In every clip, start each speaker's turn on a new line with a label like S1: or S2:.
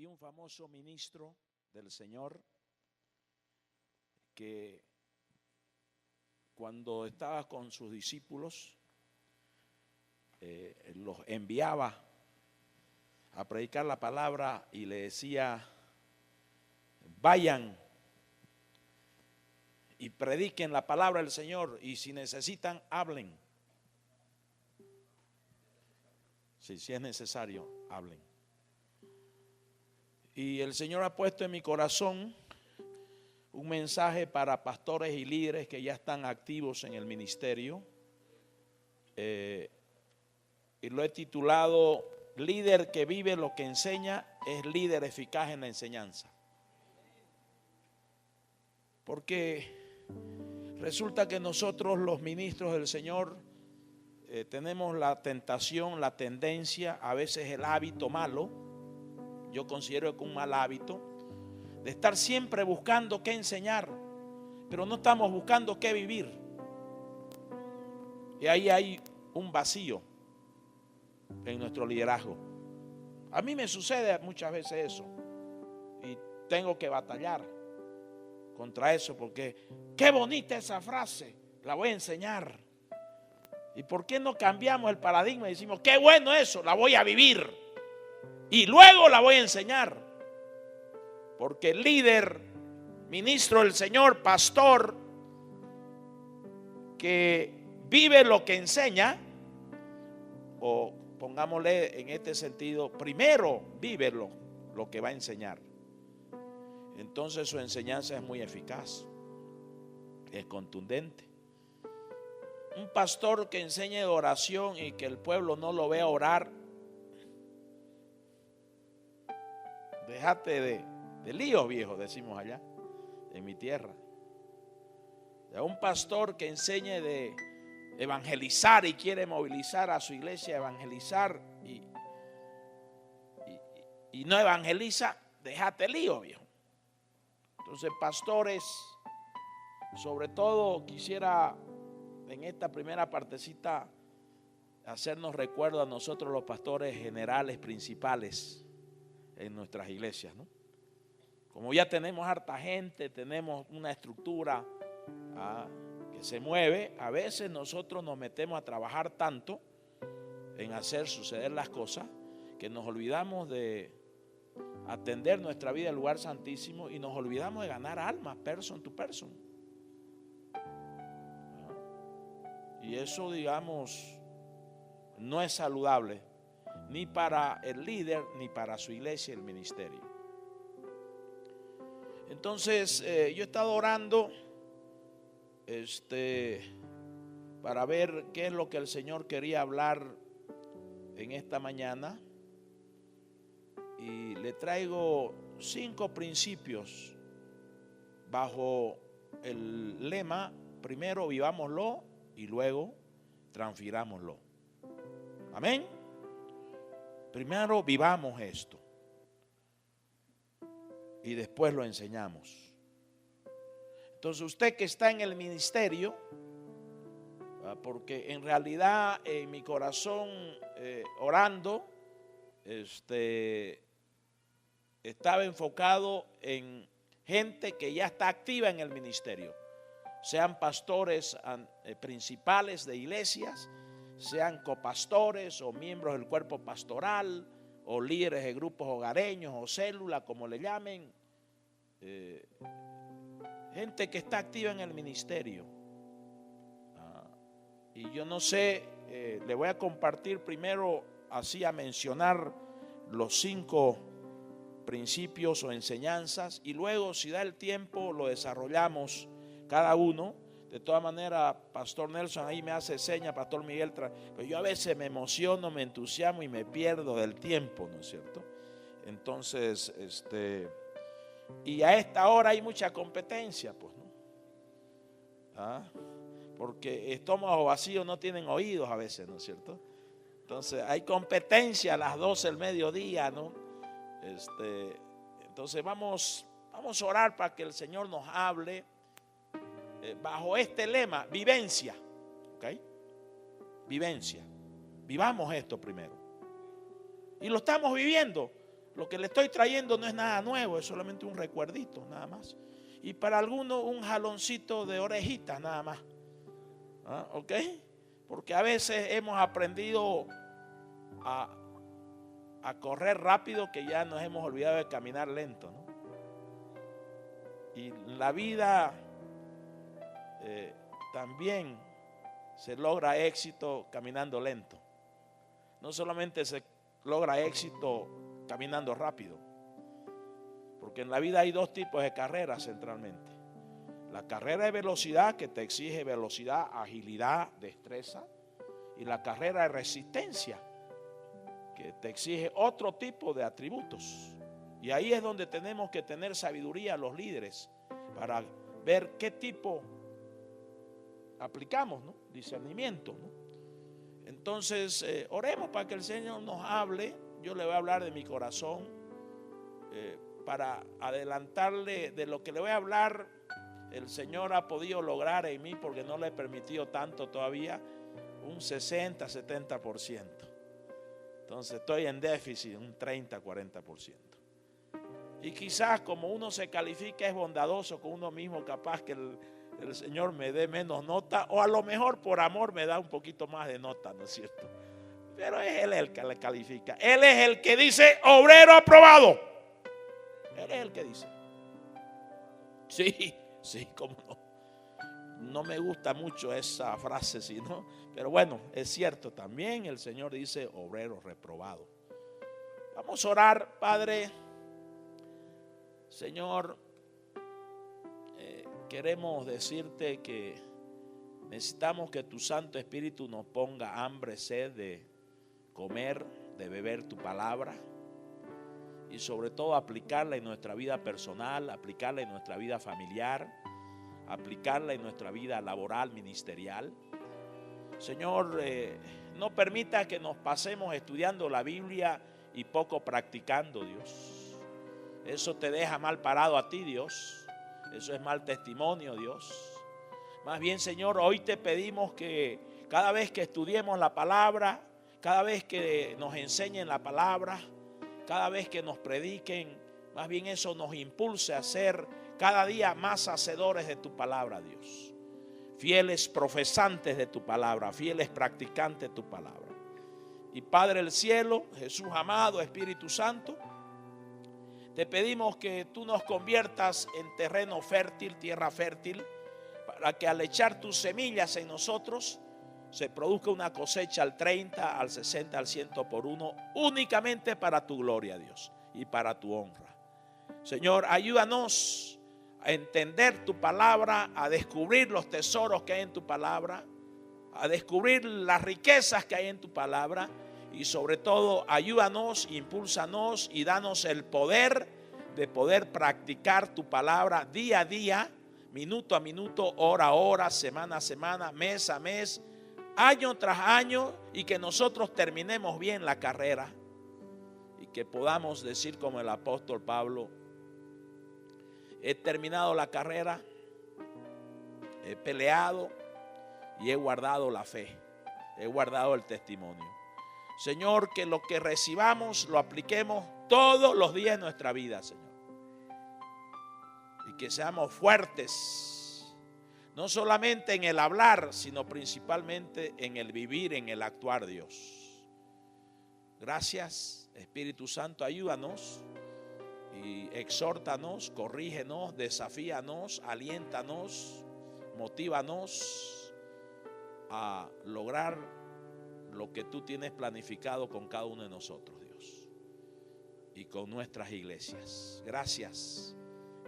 S1: Había un famoso ministro del Señor que cuando estaba con sus discípulos los enviaba a predicar la palabra y le decía: vayan y prediquen la palabra del Señor, y si necesitan, hablen. Si es necesario, hablen. Y el Señor ha puesto en mi corazón un mensaje para pastores y líderes que ya están activos en el ministerio. Y lo he titulado: líder que vive lo que enseña es líder eficaz en la enseñanza. Porque resulta que nosotros, los ministros del Señor, tenemos la tentación, la tendencia, a veces el hábito malo, yo considero que un mal hábito, de estar siempre buscando qué enseñar, pero no estamos buscando qué vivir. Y ahí hay un vacío en nuestro liderazgo. A mí me sucede muchas veces eso, y tengo que batallar contra eso, porque qué bonita esa frase, la voy a enseñar. ¿Y por qué no cambiamos el paradigma y decimos: qué bueno eso, la voy a vivir y luego la voy a enseñar? Porque el líder, ministro del Señor, pastor, que vive lo que enseña, o pongámosle en este sentido, primero vive lo que va a enseñar, entonces su enseñanza es muy eficaz, es contundente. Un pastor que enseñe de oración y que el pueblo no lo vea orar, déjate de líos, viejo, decimos allá en mi tierra. Un pastor que enseñe de evangelizar y quiere movilizar a su iglesia a evangelizar y no evangeliza, déjate lío, viejo. Entonces, pastores, sobre todo quisiera en esta primera partecita hacernos recuerdo a nosotros, los pastores generales principales en nuestras iglesias, ¿no? Como ya tenemos harta gente, tenemos una estructura que se mueve, a veces nosotros nos metemos a trabajar tanto en hacer suceder las cosas que nos olvidamos de atender nuestra vida al lugar santísimo y nos olvidamos de ganar almas, person to person. Y eso, digamos, no es saludable ni para el líder ni para su iglesia, el ministerio. Entonces yo he estado orando para ver qué es lo que el Señor quería hablar en esta mañana, y le traigo 5 principios bajo el lema: primero vivámoslo y luego transfirámoslo. Amén. Primero vivamos esto y después lo enseñamos. Entonces, usted que está en el ministerio, porque en realidad en mi corazón orando estaba enfocado en gente que ya está activa en el ministerio, sean pastores principales de iglesias, sean copastores o miembros del cuerpo pastoral, o líderes de grupos hogareños o células, como le llamen, gente que está activa en el ministerio. Y yo no sé, le voy a compartir primero, así a mencionar los 5 principios o enseñanzas, y luego, si da el tiempo, lo desarrollamos cada uno. De todas maneras, Pastor Nelson ahí me hace señas, Pastor Miguel, pero yo a veces me emociono, me entusiasmo y me pierdo del tiempo, ¿no es cierto? Entonces, y a esta hora hay mucha competencia, pues, ¿no? Porque estómagos vacíos no tienen oídos a veces, ¿no es cierto? Entonces hay competencia a las 12 del mediodía, ¿no? Entonces vamos a orar para que el Señor nos hable bajo este lema: vivencia. ¿Ok? Vivencia. Vivamos esto primero. Y lo estamos viviendo. Lo que le estoy trayendo no es nada nuevo, es solamente un recuerdito, nada más. Y para algunos un jaloncito de orejitas, nada más. ¿Ok? Porque a veces hemos aprendido a correr rápido que ya nos hemos olvidado de caminar lento, ¿no? Y la vida también se logra éxito caminando lento. No solamente se logra éxito caminando rápido, porque en la vida hay dos tipos de carreras centralmente. La carrera de velocidad, que te exige velocidad, agilidad, destreza, y la carrera de resistencia, que te exige otro tipo de atributos. Y ahí es donde tenemos que tener sabiduría los líderes para ver qué tipo aplicamos, ¿no? Discernimiento, ¿no? Entonces, oremos para que el Señor nos hable. Yo le voy a hablar de mi corazón para adelantarle de lo que le voy a hablar. El Señor ha podido lograr en mí, porque no le he permitido tanto todavía, un 60-70%. Entonces estoy en déficit, un 30-40%. Y quizás como uno se califica, es bondadoso con uno mismo, capaz que el Señor me dé menos nota, o a lo mejor por amor me da un poquito más de nota, ¿no es cierto? Pero es Él el que le califica. Él es el que dice obrero aprobado. Él es el que dice. Sí, cómo no. No me gusta mucho esa frase, sino, pero bueno, es cierto también. El Señor dice obrero reprobado. Vamos a orar. Padre, Señor, queremos decirte que necesitamos que tu Santo Espíritu nos ponga hambre, sed de comer, de beber tu palabra, y sobre todo aplicarla en nuestra vida personal, aplicarla en nuestra vida familiar, aplicarla en nuestra vida laboral, ministerial. Señor, no permita que nos pasemos estudiando la Biblia y poco practicando, Dios. Eso te deja mal parado a ti, Dios. Eso es mal testimonio, Dios. Más bien, Señor, hoy te pedimos que cada vez que estudiemos la palabra, cada vez que nos enseñen la palabra, cada vez que nos prediquen, más bien eso nos impulse a ser cada día más hacedores de tu palabra, Dios. Fieles profesantes de tu palabra, fieles practicantes de tu palabra. Y Padre del cielo, Jesús amado, Espíritu Santo, te pedimos que tú nos conviertas en terreno fértil, tierra fértil, para que al echar tus semillas en nosotros se produzca una cosecha al 30, al 60, al 100 por uno, únicamente para tu gloria, Dios, y para tu honra. Señor, ayúdanos a entender tu palabra, a descubrir los tesoros que hay en tu palabra, a descubrir las riquezas que hay en tu palabra, y sobre todo ayúdanos, impúlsanos y danos el poder de poder practicar tu palabra día a día, minuto a minuto, hora a hora, semana a semana, mes a mes, año tras año, y que nosotros terminemos bien la carrera y que podamos decir como el apóstol Pablo: he terminado la carrera, he peleado y he guardado la fe, he guardado el testimonio. Señor, que lo que recibamos lo apliquemos todos los días de nuestra vida, Señor. Y que seamos fuertes, no solamente en el hablar, sino principalmente en el vivir, en el actuar, Dios. Gracias, Espíritu Santo, ayúdanos y exhórtanos, corrígenos, desafíanos, aliéntanos, motívanos a lograr lo que tú tienes planificado con cada uno de nosotros, Dios, y con nuestras iglesias. Gracias,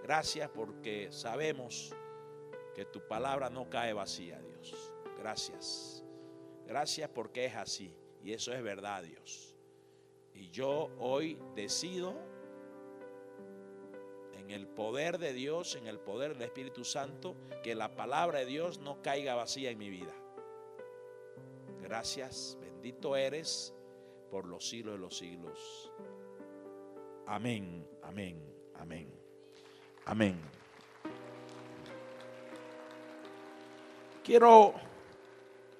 S1: gracias, porque sabemos que tu palabra no cae vacía, Dios. Gracias, gracias, porque es así, y eso es verdad, Dios. Y yo hoy decido, en el poder de Dios, en el poder del Espíritu Santo, que la palabra de Dios no caiga vacía en mi vida. Gracias, bendito eres por los siglos de los siglos. Amén, amén, amén, amén. Quiero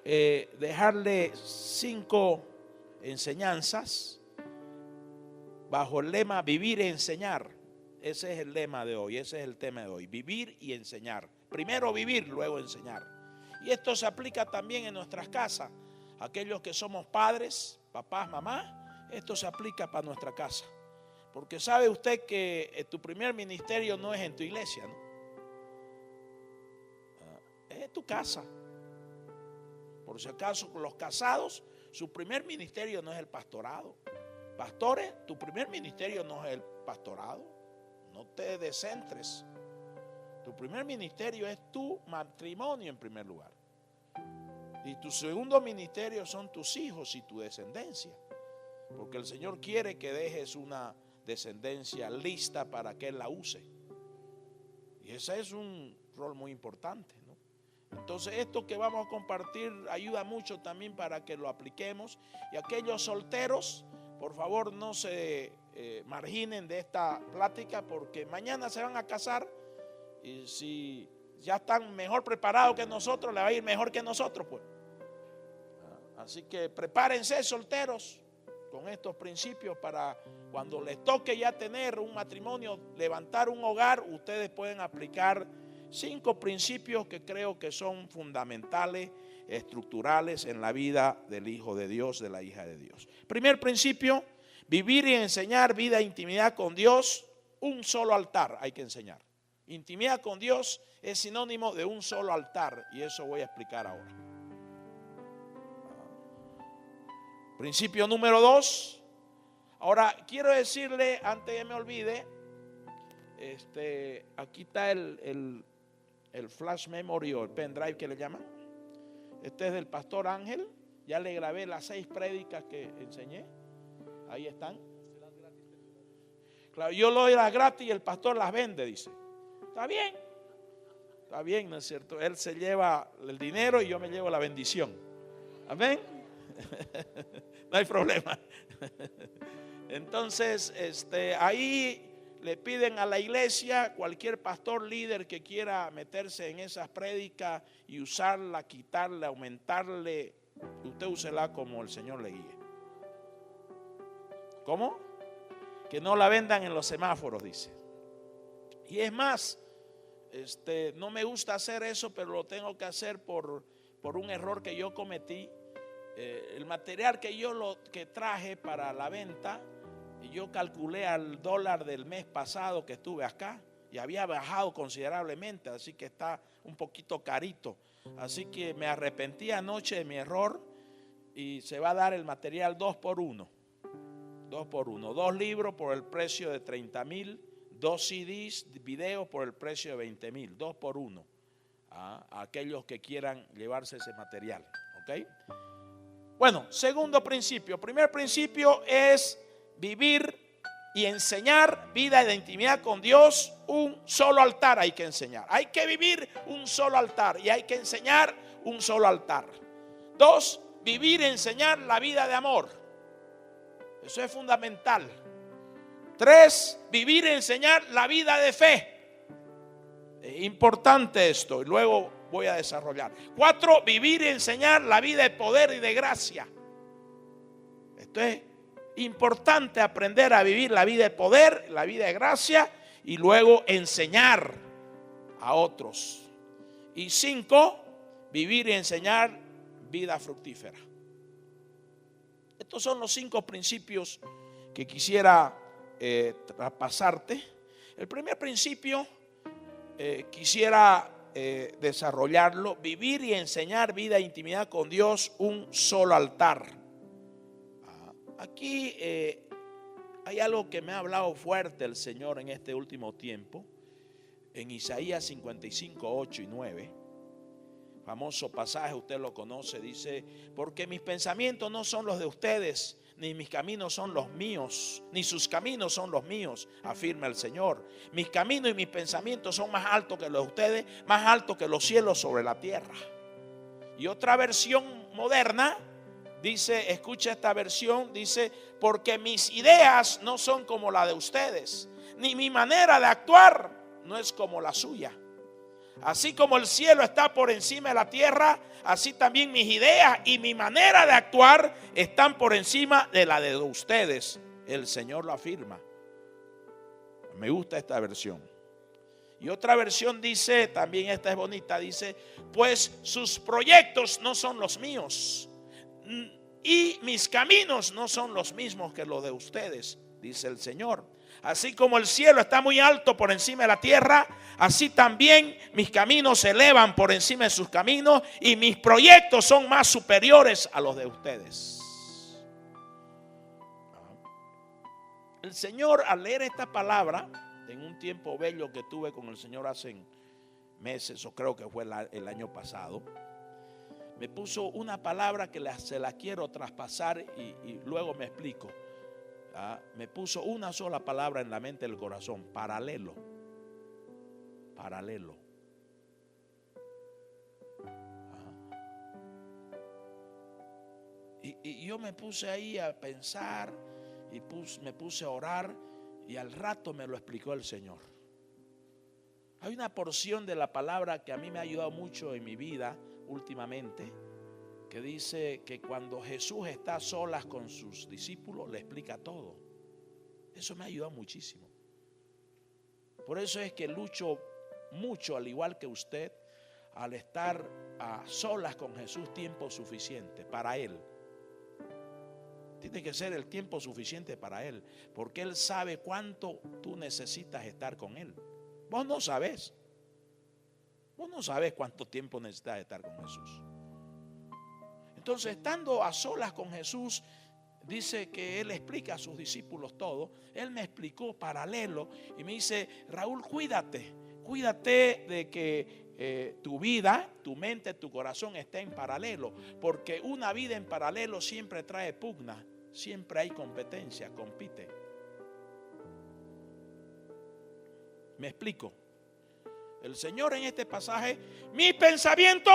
S1: dejarle 5 enseñanzas. bajo el lema vivir y enseñar. Ese es el lema de hoy, ese es el tema de hoy, vivir y enseñar. Primero vivir, luego enseñar. Y esto se aplica también en nuestras casas. Aquellos que somos padres, papás, mamás, esto se aplica para nuestra casa. Porque sabe usted que tu primer ministerio no es en tu iglesia, ¿no? Es tu casa. Por si acaso, los casados, su primer ministerio no es el pastorado. Pastores, tu primer ministerio no es el pastorado. No te descentres. Tu primer ministerio es tu matrimonio en primer lugar. Y tu segundo ministerio son tus hijos y tu descendencia. Porque el Señor quiere que dejes una descendencia lista para que Él la use. Y ese es un rol muy importante, ¿no? Entonces esto que vamos a compartir ayuda mucho también para que lo apliquemos. Y aquellos solteros, por favor no se marginen de esta plática, porque mañana se van a casar y si ya están mejor preparados que nosotros, le va a ir mejor que nosotros, pues. Así que prepárense, solteros, con estos principios para cuando les toque ya tener un matrimonio, levantar un hogar, ustedes pueden aplicar 5 principios que creo que son fundamentales, estructurales en la vida del Hijo de Dios, de la hija de Dios. Primer principio: vivir y enseñar vida e intimidad con Dios. Un solo altar hay que enseñar. Intimidad con Dios es sinónimo de un solo altar, y eso voy a explicar ahora. Principio número 2. Ahora quiero decirle, antes que me olvide, aquí está el flash memory o el pendrive que le llaman. Este es del pastor Ángel. Ya le grabé las 6 prédicas que enseñé. Ahí están. Claro, yo lo doy las gratis y el pastor las vende, dice. Está bien, ¿no es cierto? Él se lleva el dinero y yo me llevo la bendición. Amén. No hay problema. Entonces, ahí le piden a la iglesia, cualquier pastor líder que quiera meterse en esas prédicas y usarla, quitarle, aumentarle, usted úsela como el Señor le guíe. ¿Cómo? Que no la vendan en los semáforos, dice. Y es más, no me gusta hacer eso, pero lo tengo que hacer por un error que yo cometí. El material que traje para la venta, yo calculé al dólar del mes pasado que estuve acá y había bajado considerablemente, así que está un poquito carito. Así que me arrepentí anoche de mi error y se va a dar el material 2 por 1. 2 por 1. 2 libros por el precio de 30,000, 2 CDs, videos por el precio de 20,000. 2 por 1. A aquellos que quieran llevarse ese material. ¿Ok? Bueno, segundo principio. Primer principio es vivir y enseñar vida de intimidad con Dios. Un solo altar hay que enseñar. Hay que vivir un solo altar y hay que enseñar un solo altar. 2, vivir y enseñar la vida de amor. Eso es fundamental. 3, vivir y enseñar la vida de fe. Es importante esto y luego voy a desarrollar. 4, vivir y enseñar la vida de poder y de gracia. Esto es importante, aprender a vivir la vida de poder, la vida de gracia y luego enseñar a otros. Y 5, vivir y enseñar vida fructífera. Estos son los 5 principios que quisiera traspasarte. El primer principio quisiera desarrollarlo: vivir y enseñar vida e intimidad con Dios, un solo altar. Aquí hay algo que me ha hablado fuerte el Señor en este último tiempo. En Isaías 55, 8 y 9, famoso pasaje, usted lo conoce, dice: porque mis pensamientos no son los de ustedes, ni mis caminos son los míos, ni sus caminos son los míos, afirma el Señor. Mis caminos y mis pensamientos son más altos que los de ustedes, más altos que los cielos sobre la tierra. Y otra versión moderna dice, escucha esta versión, dice: porque mis ideas no son como la de ustedes, ni mi manera de actuar no es como la suya. Así como el cielo está por encima de la tierra, así también mis ideas y mi manera de actuar están por encima de la de ustedes, el Señor lo afirma. Me gusta esta versión. Y otra versión dice, también esta es bonita, dice: pues sus proyectos no son los míos, y mis caminos no son los mismos que los de ustedes, dice el Señor. Así como el cielo está muy alto por encima de la tierra, así también mis caminos se elevan por encima de sus caminos, y mis proyectos son más superiores a los de ustedes. El Señor, al leer esta palabra, en un tiempo bello que tuve con el Señor hace meses, o creo que fue el año pasado, me puso una palabra que se la quiero traspasar y luego me explico. Me puso una sola palabra en la mente del corazón: paralelo. Paralelo. Y yo me puse ahí a pensar y me puse a orar, y al rato me lo explicó el Señor. Hay una porción de la palabra que a mí me ha ayudado mucho en mi vida últimamente, que dice que cuando Jesús está a solas con sus discípulos, le explica todo. Eso me ha ayudado muchísimo. Por eso es que lucho mucho, al igual que usted, al estar a solas con Jesús tiempo suficiente para Él. Tiene que ser el tiempo suficiente para Él, porque Él sabe cuánto tú necesitas estar con Él. Vos no sabes. Vos no sabes cuánto tiempo necesitas estar con Jesús. Entonces, estando a solas con Jesús, dice que Él explica a sus discípulos todo. Él me explicó paralelo y me dice: Raúl, cuídate de que tu vida, tu mente, tu corazón esté en paralelo, porque una vida en paralelo siempre trae pugna, siempre hay competencia, compite. Me explico. El Señor en este pasaje: mi pensamiento,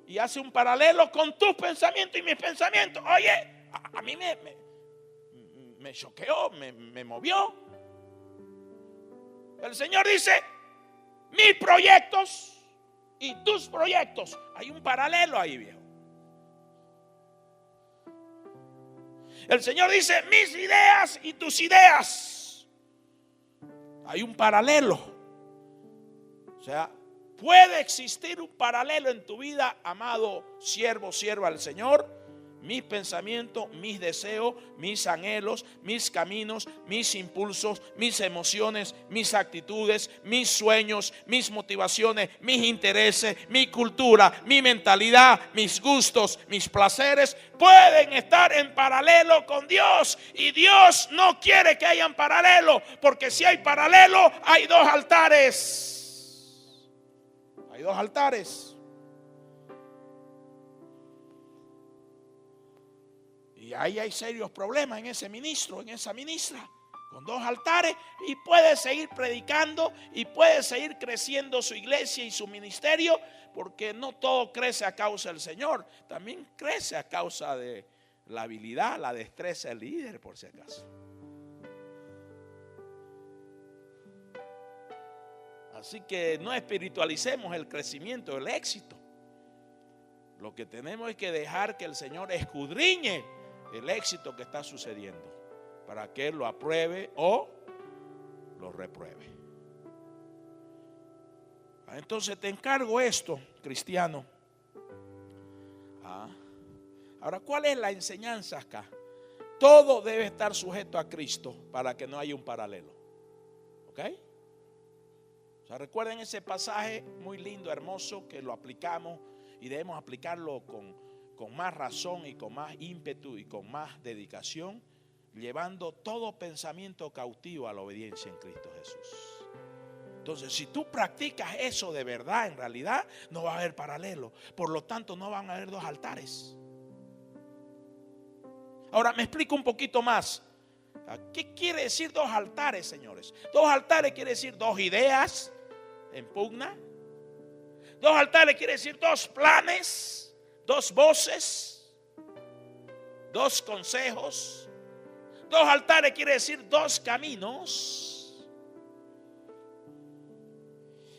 S1: y hace un paralelo con tus pensamientos y mis pensamientos. Oye, a mí me choqueó, me movió. El Señor dice: mis proyectos y tus proyectos. Hay un paralelo ahí, viejo. El Señor dice: mis ideas y tus ideas. Hay un paralelo. O sea, puede existir un paralelo en tu vida, amado siervo, sierva del Señor. Mis pensamientos, mis deseos, mis anhelos, mis caminos, mis impulsos, mis emociones, mis actitudes, mis sueños, mis motivaciones, mis intereses, mi cultura, mi mentalidad, mis gustos, mis placeres pueden estar en paralelo con Dios. Y Dios no quiere que hayan paralelo, porque si hay paralelo, hay dos altares. Hay dos altares. Y ahí hay serios problemas en ese ministro, en esa ministra, con dos altares, y puede seguir predicando y puede seguir creciendo su iglesia y su ministerio, porque no todo crece a causa del Señor, también crece a causa de la habilidad, la destreza del líder, por si acaso. Así que no espiritualicemos el crecimiento, el éxito. Lo que tenemos es que dejar que el Señor escudriñe el éxito que está sucediendo, para que Él lo apruebe o lo repruebe. Entonces te encargo esto, cristiano. Ahora, ¿cuál es la enseñanza acá? Todo debe estar sujeto a Cristo para que no haya un paralelo. ¿Ok? O sea, recuerden ese pasaje muy lindo, hermoso, que lo aplicamos y debemos aplicarlo con más razón y con más ímpetu y con más dedicación, llevando todo pensamiento cautivo a la obediencia en Cristo Jesús. Entonces, si tú practicas eso de verdad, en realidad no va a haber paralelo. Por lo tanto, no van a haber dos altares. Ahora me explico un poquito más. ¿Qué quiere decir dos altares, señores? Dos altares quiere decir dos ideas en pugna. Dos altares quiere decir dos planes, dos voces, dos consejos. Dos altares quiere decir dos caminos.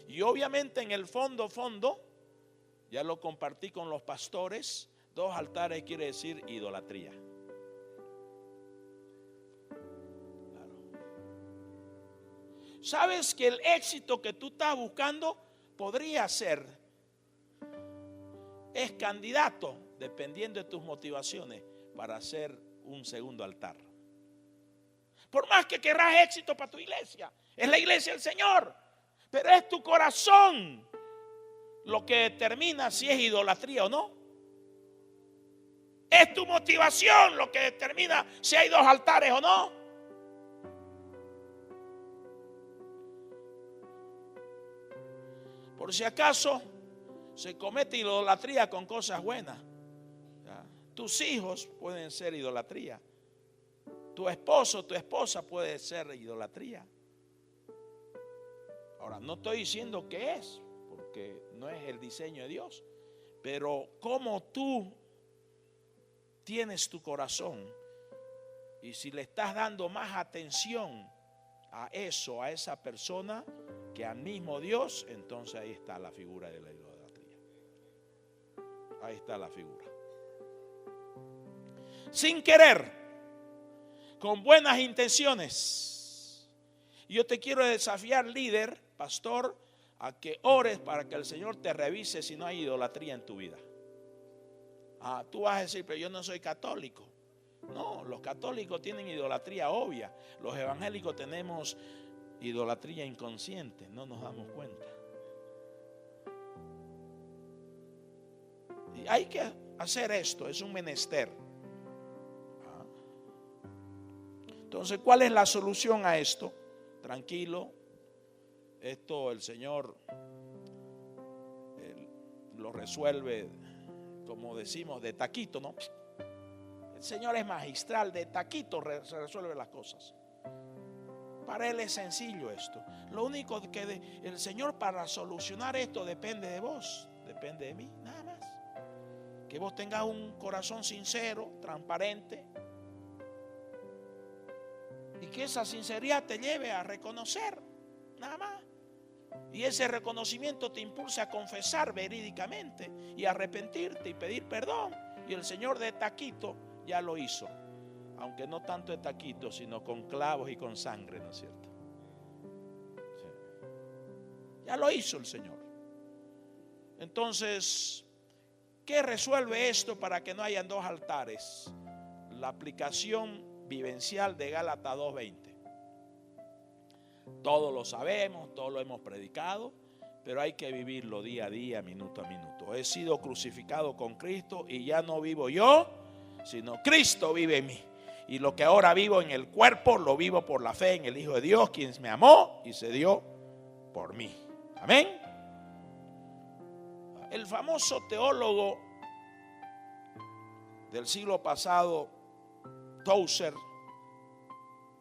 S1: Y obviamente en el fondo, ya lo compartí con los pastores, dos altares quiere decir idolatría. Sabes que el éxito que tú estás buscando podría ser, es candidato, dependiendo de tus motivaciones, para hacer un segundo altar. Por más que querrás éxito para tu iglesia, es la iglesia del Señor, pero es tu corazón lo que determina si es idolatría o no. Es tu motivación lo que determina si hay dos altares o no. Por si acaso se comete idolatría con cosas buenas. Tus hijos pueden ser idolatría. Tu esposo, tu esposa puede ser idolatría. Ahora, no estoy diciendo que es, porque no es el diseño de Dios. Pero como tú tienes tu corazón, y si le estás dando más atención a eso, a esa persona, que al mismo Dios, entonces ahí está la figura de la idolatría. Ahí está la figura. Sin querer, con buenas intenciones. Yo te quiero desafiar, líder, pastor, a que ores para que el Señor te revise si no hay idolatría en tu vida. Tú vas a decir, pero yo no soy católico. No, los católicos tienen idolatría obvia. Los evangélicos tenemos idolatría inconsciente, no nos damos cuenta. Y hay que hacer esto, es un menester. Entonces, ¿cuál es la solución a esto? Tranquilo, esto el Señor lo resuelve, como decimos, de taquito, ¿no? El Señor es magistral, de taquito se resuelve las cosas. Para Él es sencillo esto. Lo único que el Señor, para solucionar esto, depende de vos, depende de mí, nada más. Que vos tengas un corazón sincero, transparente, y que esa sinceridad te lleve a reconocer, nada más. Y ese reconocimiento te impulsa a confesar verídicamente y arrepentirte y pedir perdón. Y el Señor de taquito ya lo hizo, aunque no tanto de taquito, sino con clavos y con sangre, ¿no es cierto? Sí. Ya lo hizo el Señor. Entonces, ¿qué resuelve esto para que no hayan dos altares? La aplicación vivencial de Gálatas 2:20. Todos lo sabemos, todos lo hemos predicado, pero hay que vivirlo día a día, minuto a minuto. He sido crucificado con Cristo y ya no vivo yo, sino Cristo vive en mí. Y lo que ahora vivo en el cuerpo, lo vivo por la fe en el Hijo de Dios, quien me amó y se dio por mí. Amén. El famoso teólogo del siglo pasado, Tozer,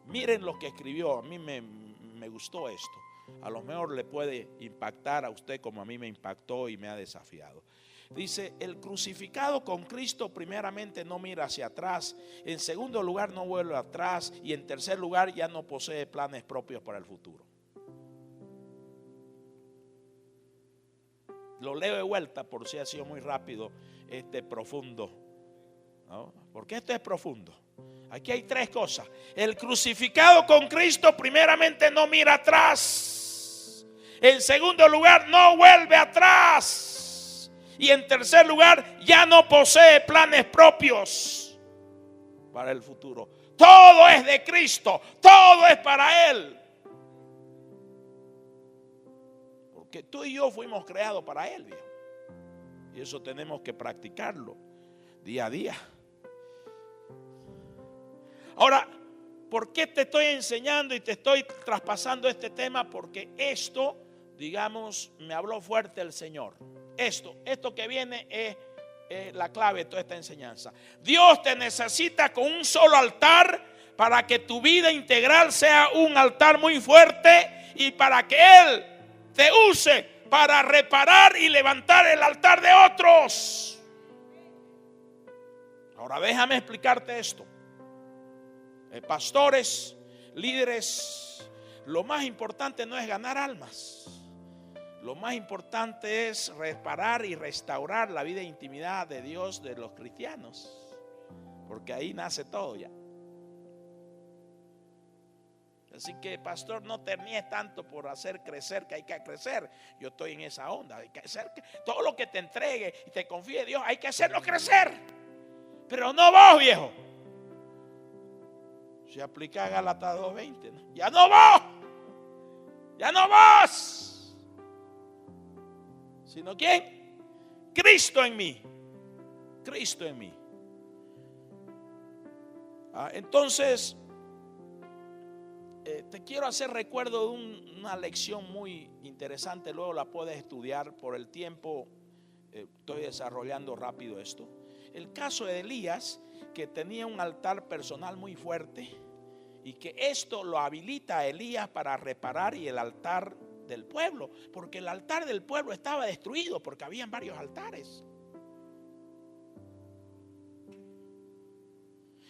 S1: miren lo que escribió. A mí me gustó esto. A lo mejor le puede impactar a usted como a mí me impactó y me ha desafiado. Dice: el crucificado con Cristo primeramente no mira hacia atrás, en segundo lugar no vuelve atrás, y en tercer lugar ya no posee planes propios para el futuro. Lo leo de vuelta por si ha sido muy rápido profundo, ¿no? Porque esto es profundo. Aquí hay tres cosas. El crucificado con Cristo primeramente no mira atrás, en segundo lugar no vuelve atrás, y en tercer lugar ya no posee planes propios para el futuro. Todo es de Cristo, todo es para Él, porque tú y yo fuimos creados para Él, viejo. Y eso tenemos que practicarlo día a día. Ahora, ¿por qué te estoy enseñando y te estoy traspasando este tema? Porque esto, digamos, me habló fuerte el Señor. Esto que viene es la clave de toda esta enseñanza. Dios te necesita con un solo altar para que tu vida integral sea un altar muy fuerte y para que Él te use para reparar y levantar el altar de otros. Ahora déjame explicarte esto. Pastores, líderes, lo más importante no es ganar almas. Lo más importante es reparar y restaurar la vida e intimidad de Dios de los cristianos, porque ahí nace todo ya. Así que, pastor, no termines tanto por hacer crecer, que hay que crecer. Yo estoy en esa onda. Hay que hacer todo lo que te entregue y te confíe Dios, hay que hacerlo crecer. Pero no vos, viejo. Se aplica a Gálatas 2:20, ¿no? Ya no vos. Ya no vos. ¿Sino quién? Cristo en mí. Cristo en mí. Entonces, te quiero hacer recuerdo de una lección muy interesante. Luego la puedes estudiar. Por el tiempo estoy desarrollando rápido esto. El caso de Elías, que tenía un altar personal muy fuerte, y que esto lo habilita a Elías para reparar y el altar del pueblo, porque el altar del pueblo estaba destruido, porque habían varios altares.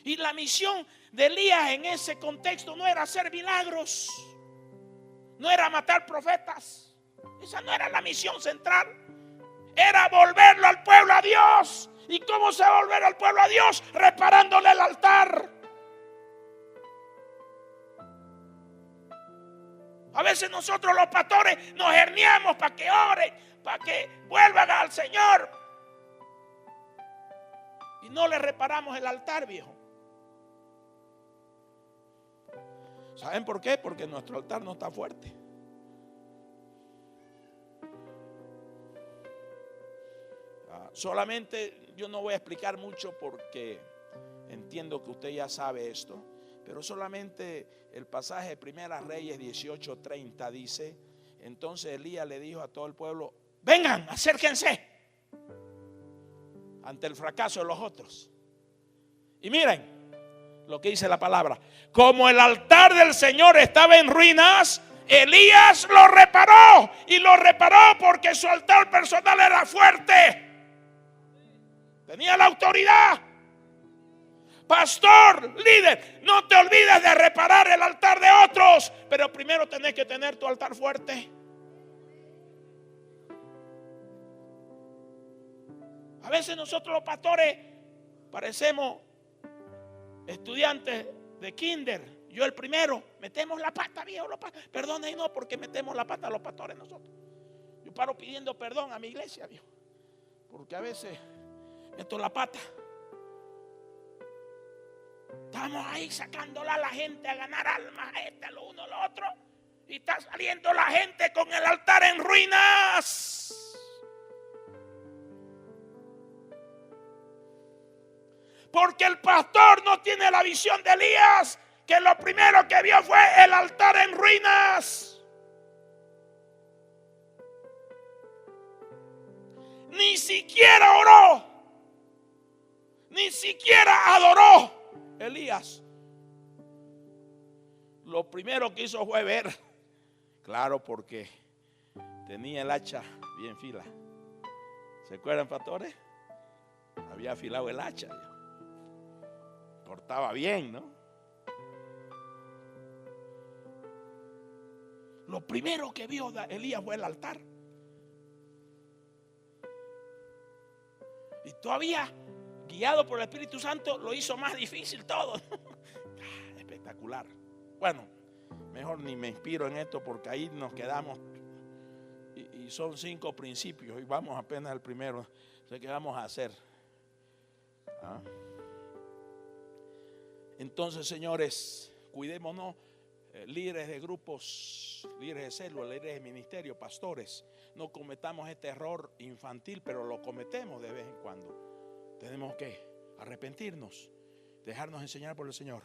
S1: Y la misión de Elías en ese contexto no era hacer milagros, no era matar profetas. Esa no era la misión central. Era volverlo al pueblo a Dios. ¿Y cómo se va a volver al pueblo a Dios? Reparándole el altar. A veces nosotros los pastores nos herniamos para que oren, para que vuelvan al Señor, y no le reparamos el altar, viejo. ¿Saben por qué? Porque nuestro altar no está fuerte. Solamente yo no voy a explicar mucho porque entiendo que usted ya sabe esto, pero solamente el pasaje de Primera Reyes 18:30 dice: entonces Elías le dijo a todo el pueblo: vengan, acérquense ante el fracaso de los otros. Y miren lo que dice la palabra: como el altar del Señor estaba en ruinas, Elías lo reparó, y lo reparó porque su altar personal era fuerte. Tenía la autoridad. Pastor, líder, no te olvides de reparar el altar de otros, pero primero tenés que tener tu altar fuerte. A veces nosotros los pastores parecemos estudiantes de kinder. Yo el primero, metemos la pata, viejo. Perdón, y no, porque metemos la pata a los pastores nosotros. Yo paro pidiendo perdón a mi iglesia, viejo, porque a veces meto la pata. Estamos ahí sacándola a la gente a ganar almas, a lo uno, a lo otro, y está saliendo la gente con el altar en ruinas. Porque el pastor no tiene la visión de Elías, que lo primero que vio fue el altar en ruinas. Ni siquiera oró, ni siquiera adoró Elías. Lo primero que hizo fue ver. Claro, porque tenía el hacha bien fila. ¿Se acuerdan, pastores? Había afilado el hacha. Cortaba bien, ¿no? Lo primero que vio Elías fue el altar. Y todavía, guiado por el Espíritu Santo, lo hizo más difícil todo. Espectacular. Bueno, mejor ni me inspiro en esto, porque ahí nos quedamos. Y son 5 principios y vamos apenas al primero. Sé que vamos a hacer. Entonces, señores, cuidémonos, líderes de grupos, líderes de célula, líderes de ministerio, pastores. No cometamos este error infantil, pero lo cometemos de vez en cuando. Tenemos que arrepentirnos, dejarnos enseñar por el Señor.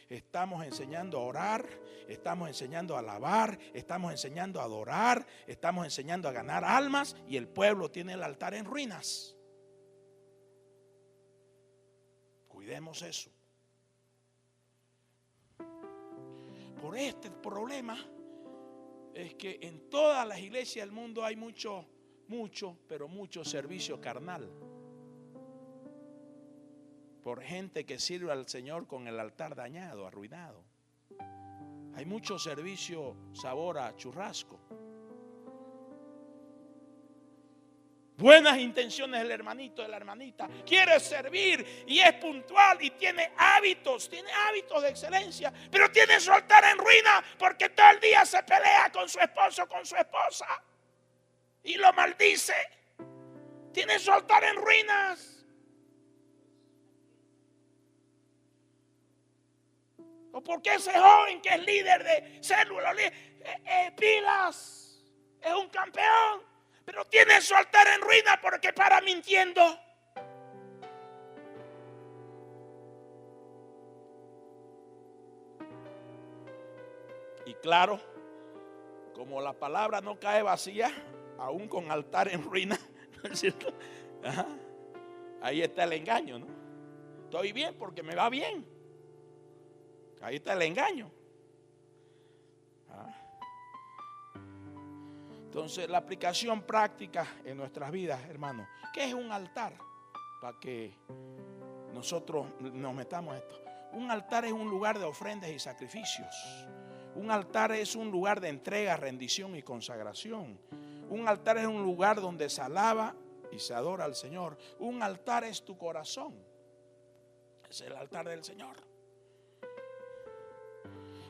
S1: Estamos enseñando a orar, estamos enseñando a alabar, estamos enseñando a adorar, estamos enseñando a ganar almas, y el pueblo tiene el altar en ruinas. Cuidemos eso. Por este problema es que en todas las iglesias del mundo hay mucho servicio carnal. Por gente que sirve al Señor con el altar dañado, arruinado. Hay mucho servicio, sabor a churrasco. buenas intenciones del hermanito, de la hermanita, quiere servir y es puntual y tiene hábitos de excelencia, pero tiene su altar en ruina porque todo el día se pelea con su esposo, con su esposa y lo maldice. Tiene su altar en ruinas. O porque ese joven que es líder de célula, pilas, es un campeón, pero tiene su altar en ruina porque para mintiendo. Y claro, como la palabra no cae vacía, aún con altar en ruina, ¿no es cierto? Ajá. Ahí está el engaño, ¿no? Estoy bien porque me va bien. Ahí está el engaño. Entonces, la aplicación práctica en nuestras vidas, hermanos, ¿qué es un altar? Para que nosotros nos metamos esto. Un altar es un lugar de ofrendas y sacrificios. Un altar es un lugar de entrega, rendición y consagración. Un altar es un lugar donde se alaba y se adora al Señor. Un altar es tu corazón. Es el altar del Señor.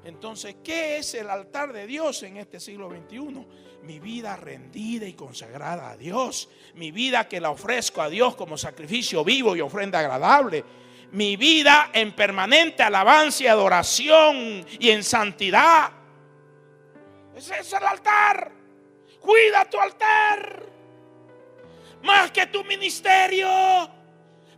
S1: Entonces, ¿qué es el altar de Dios en este siglo XXI? Mi vida rendida y consagrada a Dios. Mi vida que la ofrezco a Dios como sacrificio vivo y ofrenda agradable. Mi vida en permanente alabanza y adoración y en santidad. Ese es el altar. Cuida tu altar. Más que tu ministerio.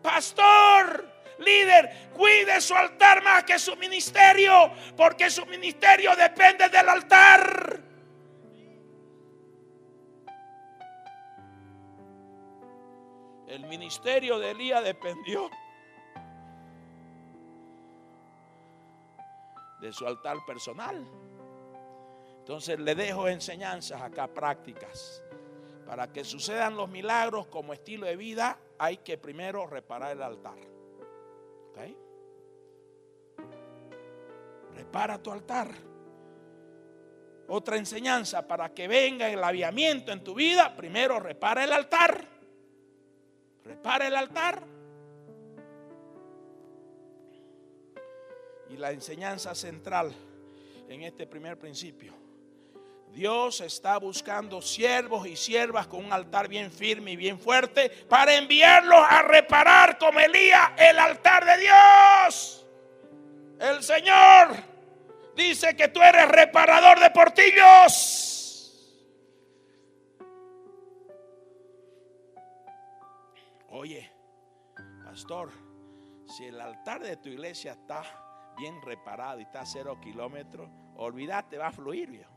S1: Pastor, líder, cuide su altar más que su ministerio, porque su ministerio depende del altar. El ministerio de Elías dependió de su altar personal. Entonces le dejo enseñanzas acá prácticas. Para que sucedan los milagros como estilo de vida, hay que primero reparar el altar. ¿Okay? Repara tu altar. Otra enseñanza: para que venga el avivamiento en tu vida, primero repara el altar. Repara el altar. Y la enseñanza central en este primer principio: Dios está buscando siervos y siervas con un altar bien firme y bien fuerte para enviarlos a reparar como Elías el altar de Dios. El Señor dice que tú eres reparador de portillos. Oye, pastor, si el altar de tu iglesia está bien reparado y está a 0 kilómetros, olvídate, va a fluir, viejo.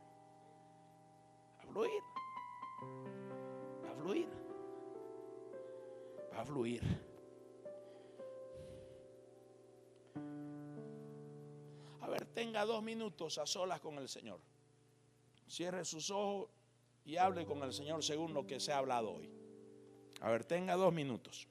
S1: Va a fluir. A ver, tenga 2 minutos a solas con el Señor. Cierre sus ojos y hable con el Señor según lo que se ha hablado hoy. A ver, tenga 2 minutos.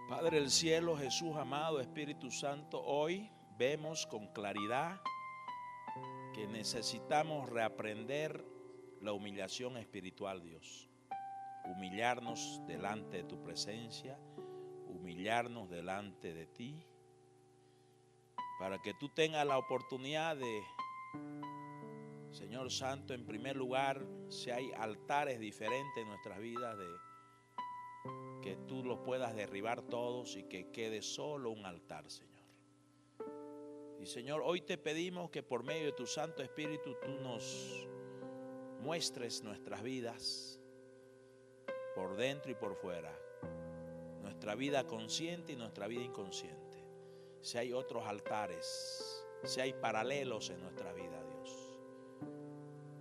S1: Padre del cielo, Jesús amado, Espíritu Santo, hoy vemos con claridad que necesitamos reaprender la humillación espiritual, Dios. Humillarnos delante de tu presencia, humillarnos delante de ti, para que tú tengas la oportunidad de, Señor Santo, en primer lugar, si hay altares diferentes en nuestras vidas, de que tú los puedas derribar todos y que quede solo un altar, Señor. Y Señor, hoy te pedimos que por medio de tu Santo Espíritu tú nos muestres nuestras vidas por dentro y por fuera, nuestra vida consciente y nuestra vida inconsciente. Si hay otros altares, si hay paralelos en nuestra vida, Dios.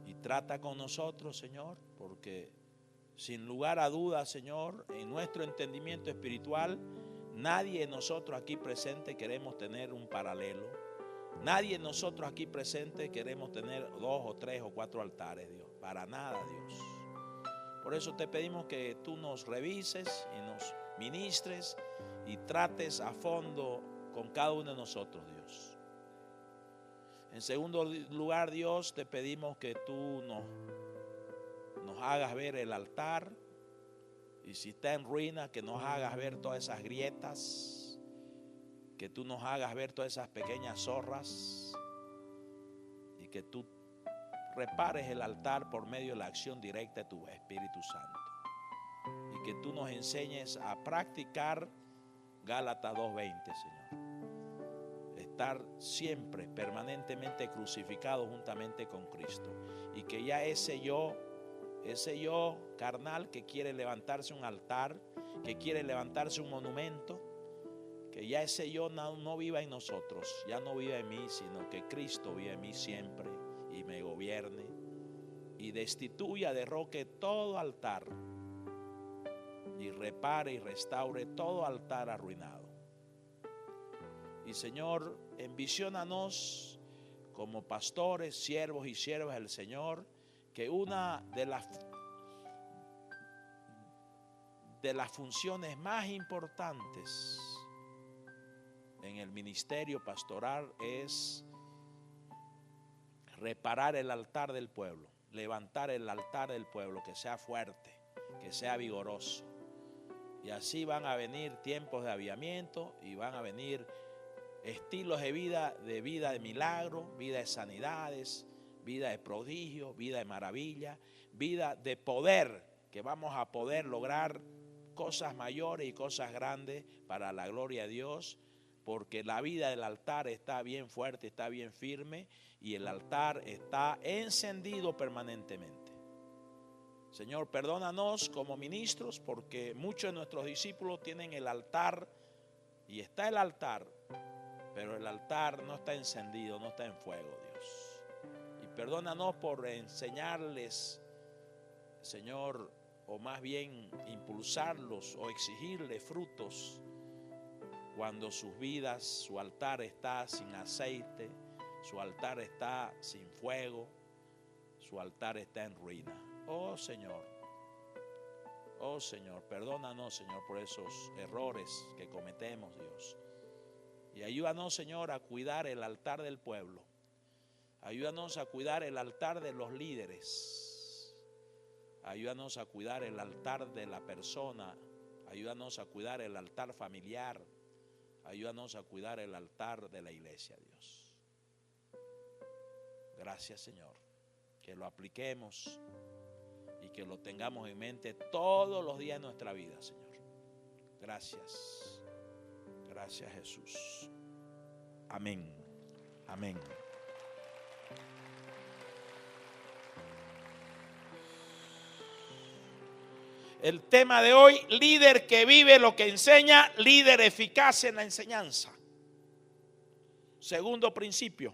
S1: Y trata con nosotros, Señor, porque sin lugar a dudas, Señor, en nuestro entendimiento espiritual, nadie de nosotros aquí presente queremos tener un paralelo. Nadie de nosotros aquí presente queremos tener 2 o 3 o 4 altares, Dios. Para nada, Dios. Por eso te pedimos que tú nos revises y nos ministres y trates a fondo con cada uno de nosotros, Dios. En segundo lugar, Dios, te pedimos que tú nos hagas ver el altar, y si está en ruina, que nos hagas ver todas esas grietas, que tú nos hagas ver todas esas pequeñas zorras, y que tú repares el altar por medio de la acción directa de tu Espíritu Santo, y que tú nos enseñes a practicar Gálatas 2:20, Señor. Estar siempre, permanentemente crucificado juntamente con Cristo, y que ya ese yo carnal que quiere levantarse un altar, que quiere levantarse un monumento, que ya ese yo no viva en nosotros, ya no viva en mí, sino que Cristo vive en mí siempre y me gobierne y destituya, derroque todo altar y repare y restaure todo altar arruinado. Y Señor, envisionanos como pastores, siervos y siervas del Señor, que una de las funciones más importantes en el ministerio pastoral es reparar el altar del pueblo, levantar el altar del pueblo, que sea fuerte, que sea vigoroso. Y así van a venir tiempos de avivamiento y van a venir estilos de vida de milagro, vida de sanidades, vida de prodigio, vida de maravilla, vida de poder, que vamos a poder lograr cosas mayores y cosas grandes para la gloria de Dios, porque la vida del altar está bien fuerte, está bien firme, y el altar está encendido permanentemente. Señor, perdónanos como ministros, porque muchos de nuestros discípulos tienen el altar, y está el altar, pero el altar no está encendido, no está en fuego, Dios. Y perdónanos por enseñarles, Señor, o más bien impulsarlos o exigirles frutos cuando sus vidas, su altar está sin aceite, su altar está sin fuego, su altar está en ruina. Oh Señor, perdónanos, Señor, por esos errores que cometemos, Dios. Y ayúdanos, Señor, a cuidar el altar del pueblo. Ayúdanos a cuidar el altar de los líderes. Ayúdanos a cuidar el altar de la persona. Ayúdanos a cuidar el altar familiar. Ayúdanos a cuidar el altar de la iglesia, Dios. Gracias, Señor. Que lo apliquemos y que lo tengamos en mente todos los días de nuestra vida, Señor. Gracias. Gracias, Jesús. Amén. Amén. El tema de hoy: líder que vive lo que enseña, líder eficaz en la enseñanza. Segundo principio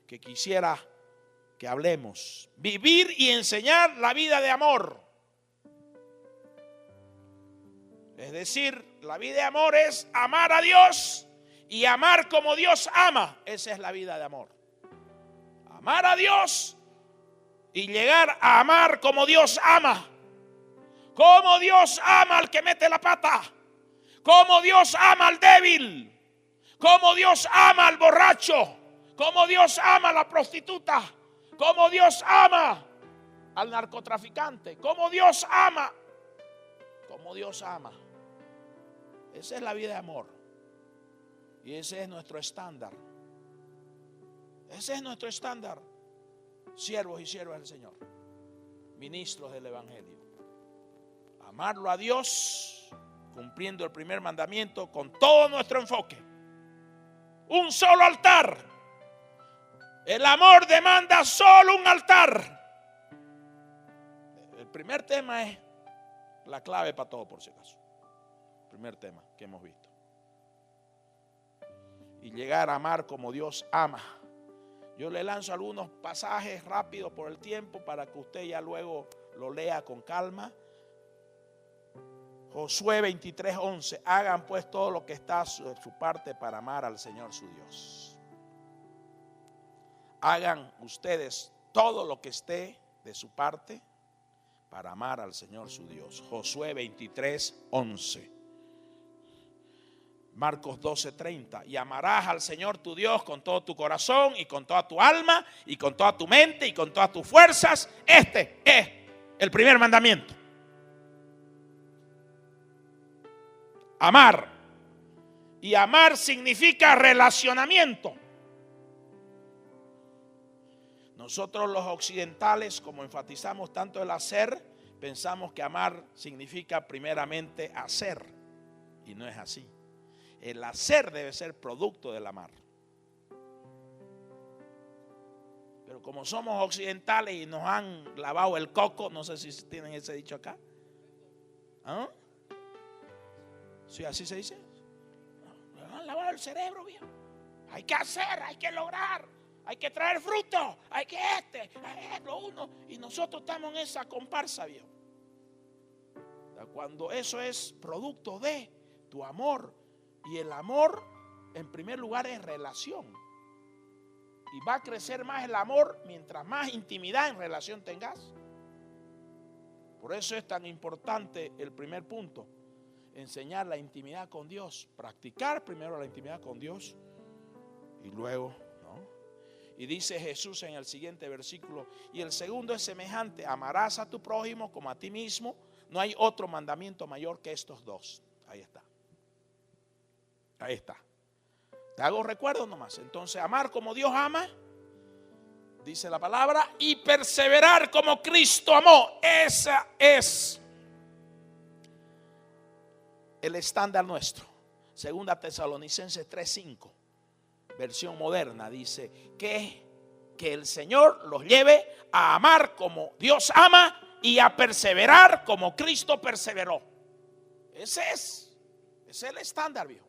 S1: que quisiera que hablemos: vivir y enseñar la vida de amor. Es decir, la vida de amor es amar a Dios y amar como Dios ama. Esa es la vida de amor. Amar a Dios y llegar a amar como Dios ama. Como Dios ama al que mete la pata, como Dios ama al débil, como Dios ama al borracho, como Dios ama a la prostituta, Cómo Dios ama al narcotraficante. Cómo Dios ama. Cómo Dios ama. Esa es la vida de amor. Y ese es nuestro estándar. Ese es nuestro estándar. Siervos y siervas del Señor, ministros del Evangelio. Amarlo a Dios, cumpliendo el primer mandamiento con todo nuestro enfoque. Un solo altar. El amor demanda solo un altar. El primer tema es la clave para todo, por si acaso. Primer tema que hemos visto. Y llegar a amar como Dios ama. Yo le lanzo algunos pasajes rápidos por el tiempo para que usted ya luego lo lea con calma. Josué 23:11. Hagan pues todo lo que está de su parte para amar al Señor su Dios. Hagan ustedes todo lo que esté de su parte para amar al Señor su Dios. Josué 23:11. Marcos 12:30. Y amarás al Señor tu Dios con todo tu corazón y con toda tu alma y con toda tu mente y con todas tus fuerzas. Este es el primer mandamiento. Amar. Y amar significa relacionamiento. Nosotros los occidentales, como enfatizamos tanto el hacer, pensamos que amar significa primeramente hacer. Y no es así. El hacer debe ser producto del amar. Pero como somos occidentales y nos han lavado el coco, no sé si tienen ese dicho acá. ¿Ah? ¿Sí, así se dice? Nos han lavado el cerebro, viejo. Hay que hacer, hay que lograr, hay que traer fruto, hay que lo uno. Y nosotros estamos en esa comparsa, viejo. Cuando eso es producto de tu amor. Y el amor, en primer lugar, es relación. Y va a crecer más el amor mientras más intimidad en relación tengas. Por eso es tan importante el primer punto: enseñar la intimidad con Dios. Practicar primero la intimidad con Dios y luego, ¿no? Y dice Jesús en el siguiente versículo: y el segundo es semejante: amarás a tu prójimo como a ti mismo. No hay otro mandamiento mayor que estos dos. Ahí está. Ahí está. Te hago recuerdo nomás. Entonces, amar como Dios ama, dice la palabra, y perseverar como Cristo amó. Esa es el estándar nuestro. Segunda Tesalonicenses 3:5, versión moderna, dice que el Señor los lleve a amar como Dios ama y a perseverar como Cristo perseveró. Ese es el estándar, viejo.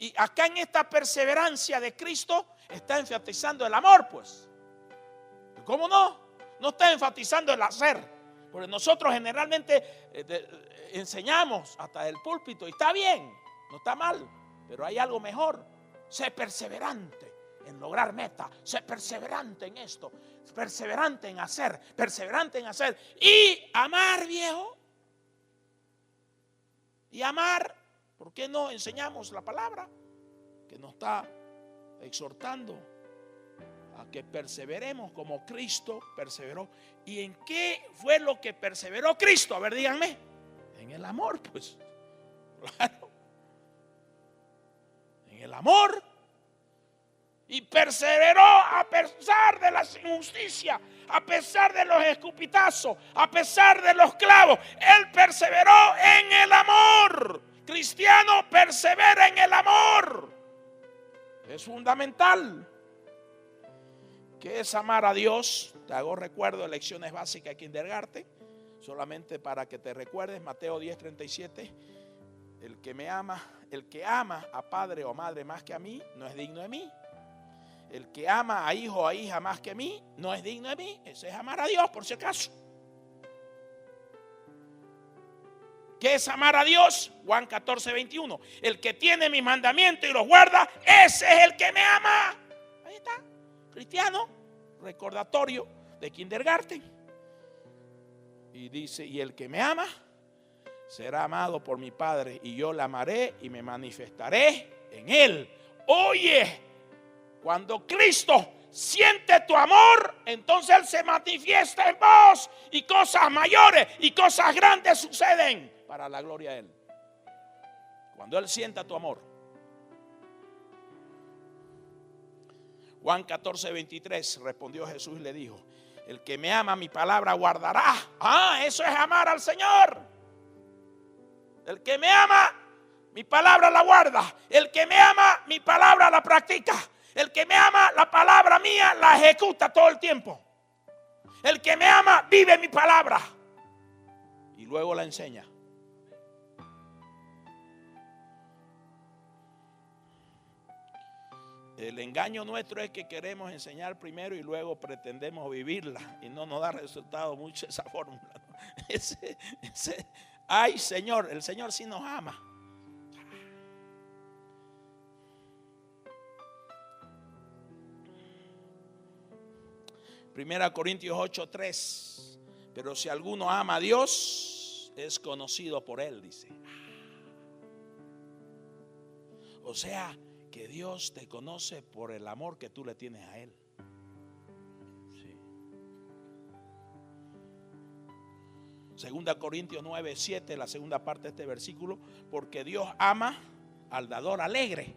S1: Y acá en esta perseverancia de Cristo está enfatizando el amor, pues. ¿Cómo no? No está enfatizando el hacer. Porque nosotros generalmente enseñamos hasta el púlpito y está bien, no está mal, pero hay algo mejor. Sé perseverante en lograr meta, sé perseverante en esto, perseverante en hacer, perseverante en hacer. Y amar, viejo. Y amar. ¿Por qué no enseñamos la palabra que nos está exhortando a que perseveremos como Cristo perseveró? ¿Y en qué fue lo que perseveró Cristo? A ver, díganme. En el amor, pues. Claro. En el amor. Y perseveró a pesar de la injusticia, a pesar de los escupitazos, a pesar de los clavos. Él perseveró en el amor. Cristiano, persevera en el amor. Es fundamental. ¿Qué es amar a Dios? Te hago recuerdo de lecciones básicas de kindergarten, solamente para que te recuerdes. Mateo 10:37. El que ama a padre o madre más que a mí, no es digno de mí. El que ama a hijo o a hija más que a mí, no es digno de mí. Ese es amar a Dios, por si acaso. ¿Qué es amar a Dios? Juan 14:21. El que tiene mis mandamientos y los guarda, ese es el que me ama. Ahí está. Cristiano, recordatorio de kindergarten. Y dice: y el que me ama será amado por mi Padre, y yo le amaré y me manifestaré en él. Oye, cuando Cristo siente tu amor, entonces Él se manifiesta en vos y cosas mayores y cosas grandes suceden para la gloria de Él. Cuando Él sienta tu amor. Juan 14:23 respondió Jesús y le dijo: el que me ama mi palabra guardará. Eso es amar al Señor. El que me ama mi palabra la guarda. El que me ama mi palabra la practica. El que me ama la palabra mía la ejecuta todo el tiempo. El que me ama vive mi palabra y luego la enseña. El engaño nuestro es que queremos enseñar primero y luego pretendemos vivirla, y no nos da resultado mucho esa fórmula, ¿no? Ay, Señor, el Señor sí nos ama. Primera Corintios 8:3. Pero si alguno ama a Dios, es conocido por Él, dice. O sea, que Dios te conoce por el amor que tú le tienes a Él. Sí. Segunda Corintios 9:7, la segunda parte de este versículo. Porque Dios ama al dador alegre.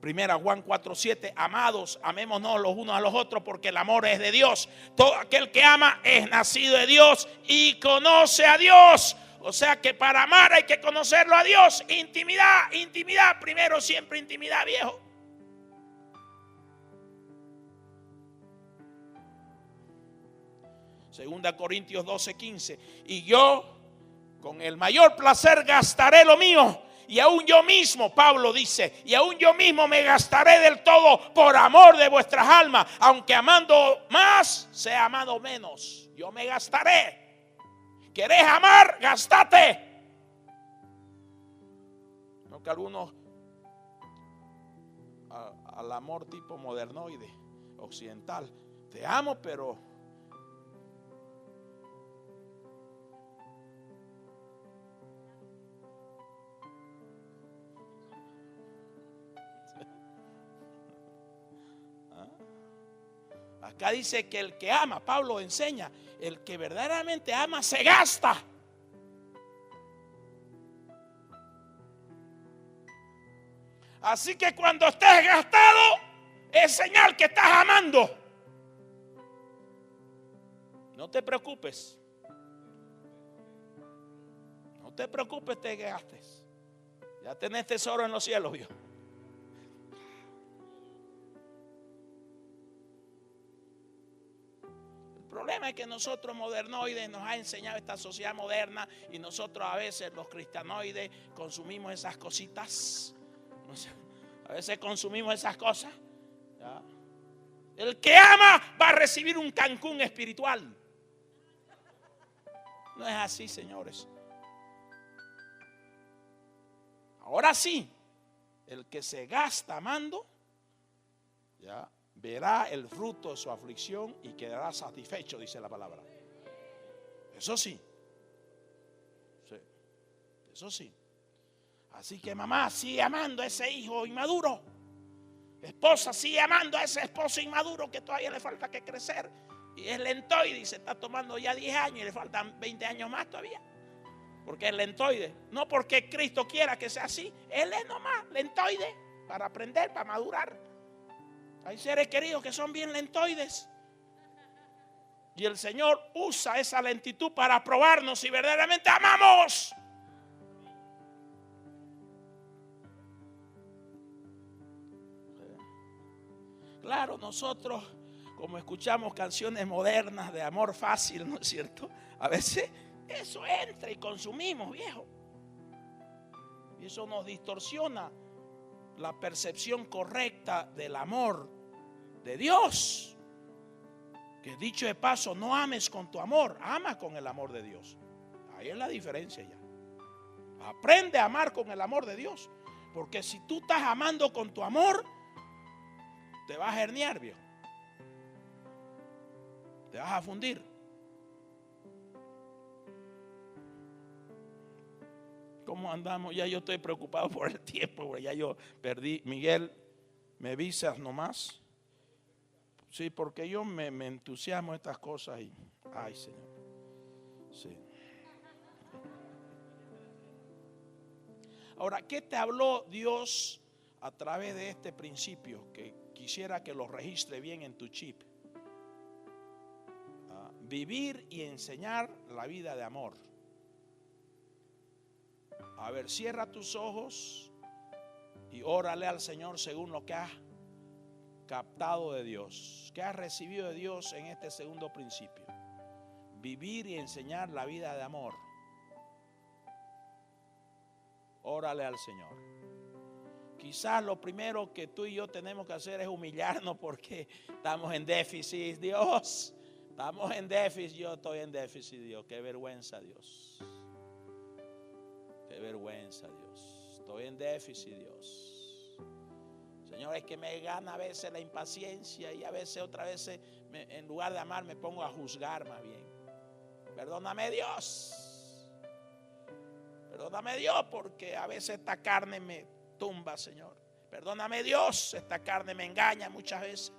S1: Primera Juan 4:7. Amados, amémonos los unos a los otros, porque el amor es de Dios. Todo aquel que ama es nacido de Dios y conoce a Dios. O sea que para amar hay que conocerlo a Dios. Intimidad primero, siempre intimidad, viejo. Segunda Corintios 12:15. Y yo con el mayor placer gastaré lo mío. Y aún yo mismo, Pablo dice, y aún yo mismo me gastaré del todo por amor de vuestras almas. Aunque amando más, sea amado menos. Yo me gastaré. ¿Querés amar? Gastate. No que algunos al amor tipo modernoide, occidental. Te amo, pero acá dice que el que ama, Pablo enseña, el que verdaderamente ama se gasta. Así que cuando estés gastado, es señal que estás amando. No te preocupes. No te preocupes, te gastes. Ya tenés tesoro en los cielos, viejo. El problema es que nosotros modernoides nos ha enseñado esta sociedad moderna, y nosotros a veces los cristianoides consumimos esas cositas. A veces consumimos esas cosas. ¿Ya? El que ama va a recibir un Cancún espiritual. No es así, señores. Ahora sí, el que se gasta amando, ya verá el fruto de su aflicción y quedará satisfecho, dice la palabra. Eso sí. Sí. Eso sí. Así que mamá, sigue amando a ese hijo inmaduro. Esposa, sigue amando a ese esposo inmaduro que todavía le falta que crecer. Y es lentoide y se está tomando ya 10 años y le faltan 20 años más todavía. Porque es lentoide. No porque Cristo quiera que sea así. Él es nomás lentoide para aprender, para madurar. Hay seres queridos que son bien lentoides. Y el Señor usa esa lentitud para probarnos si verdaderamente amamos. Claro, nosotros, como escuchamos canciones modernas de amor fácil, ¿no es cierto? A veces eso entra y consumimos, viejo. Y eso nos distorsiona la percepción correcta del amor de Dios. Que dicho de paso, no ames con tu amor, ama con el amor de Dios. Ahí es la diferencia ya. Aprende a amar con el amor de Dios. Porque si tú estás amando con tu amor, te vas a herniar, viejo. Te vas a fundir. ¿Cómo andamos? Ya yo estoy preocupado por el tiempo, porque ya yo perdí. Miguel me visas nomás. Sí, porque yo me entusiasmo estas cosas y, ay, Señor. Sí. Ahora, ¿qué te habló Dios a través de este principio? Que quisiera que lo registre bien en tu chip. Vivir y enseñar la vida de amor. A ver, cierra tus ojos y órale al Señor según lo que has captado de Dios, que has recibido de Dios en este segundo principio. Vivir y enseñar la vida de amor. Órale al Señor. Quizás lo primero que tú y yo tenemos que hacer es humillarnos porque estamos en déficit, Dios. Estamos en déficit, yo estoy en déficit, Dios. Qué vergüenza, Dios. Qué vergüenza, Dios. Estoy en déficit, Dios. Señor, es que me gana a veces la impaciencia y a veces otra vez en lugar de amar me pongo a juzgar más bien. Perdóname, Dios. Perdóname, Dios, porque a veces esta carne me tumba, Señor. Perdóname, Dios, esta carne me engaña muchas veces.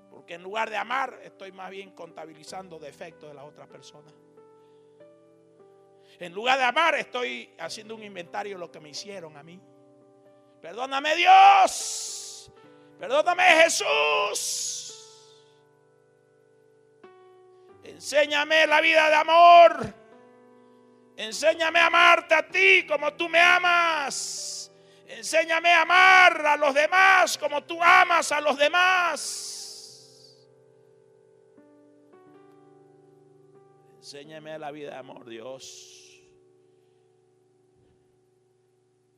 S1: Porque en lugar de amar, estoy más bien contabilizando defectos de las otras personas. En lugar de amar, estoy haciendo un inventario de lo que me hicieron a mí. Perdóname, Dios. Perdóname, Jesús. Enséñame la vida de amor. Enséñame a amarte a ti como tú me amas. Enséñame a amar a los demás como tú amas a los demás. Enséñame la vida de amor, Dios.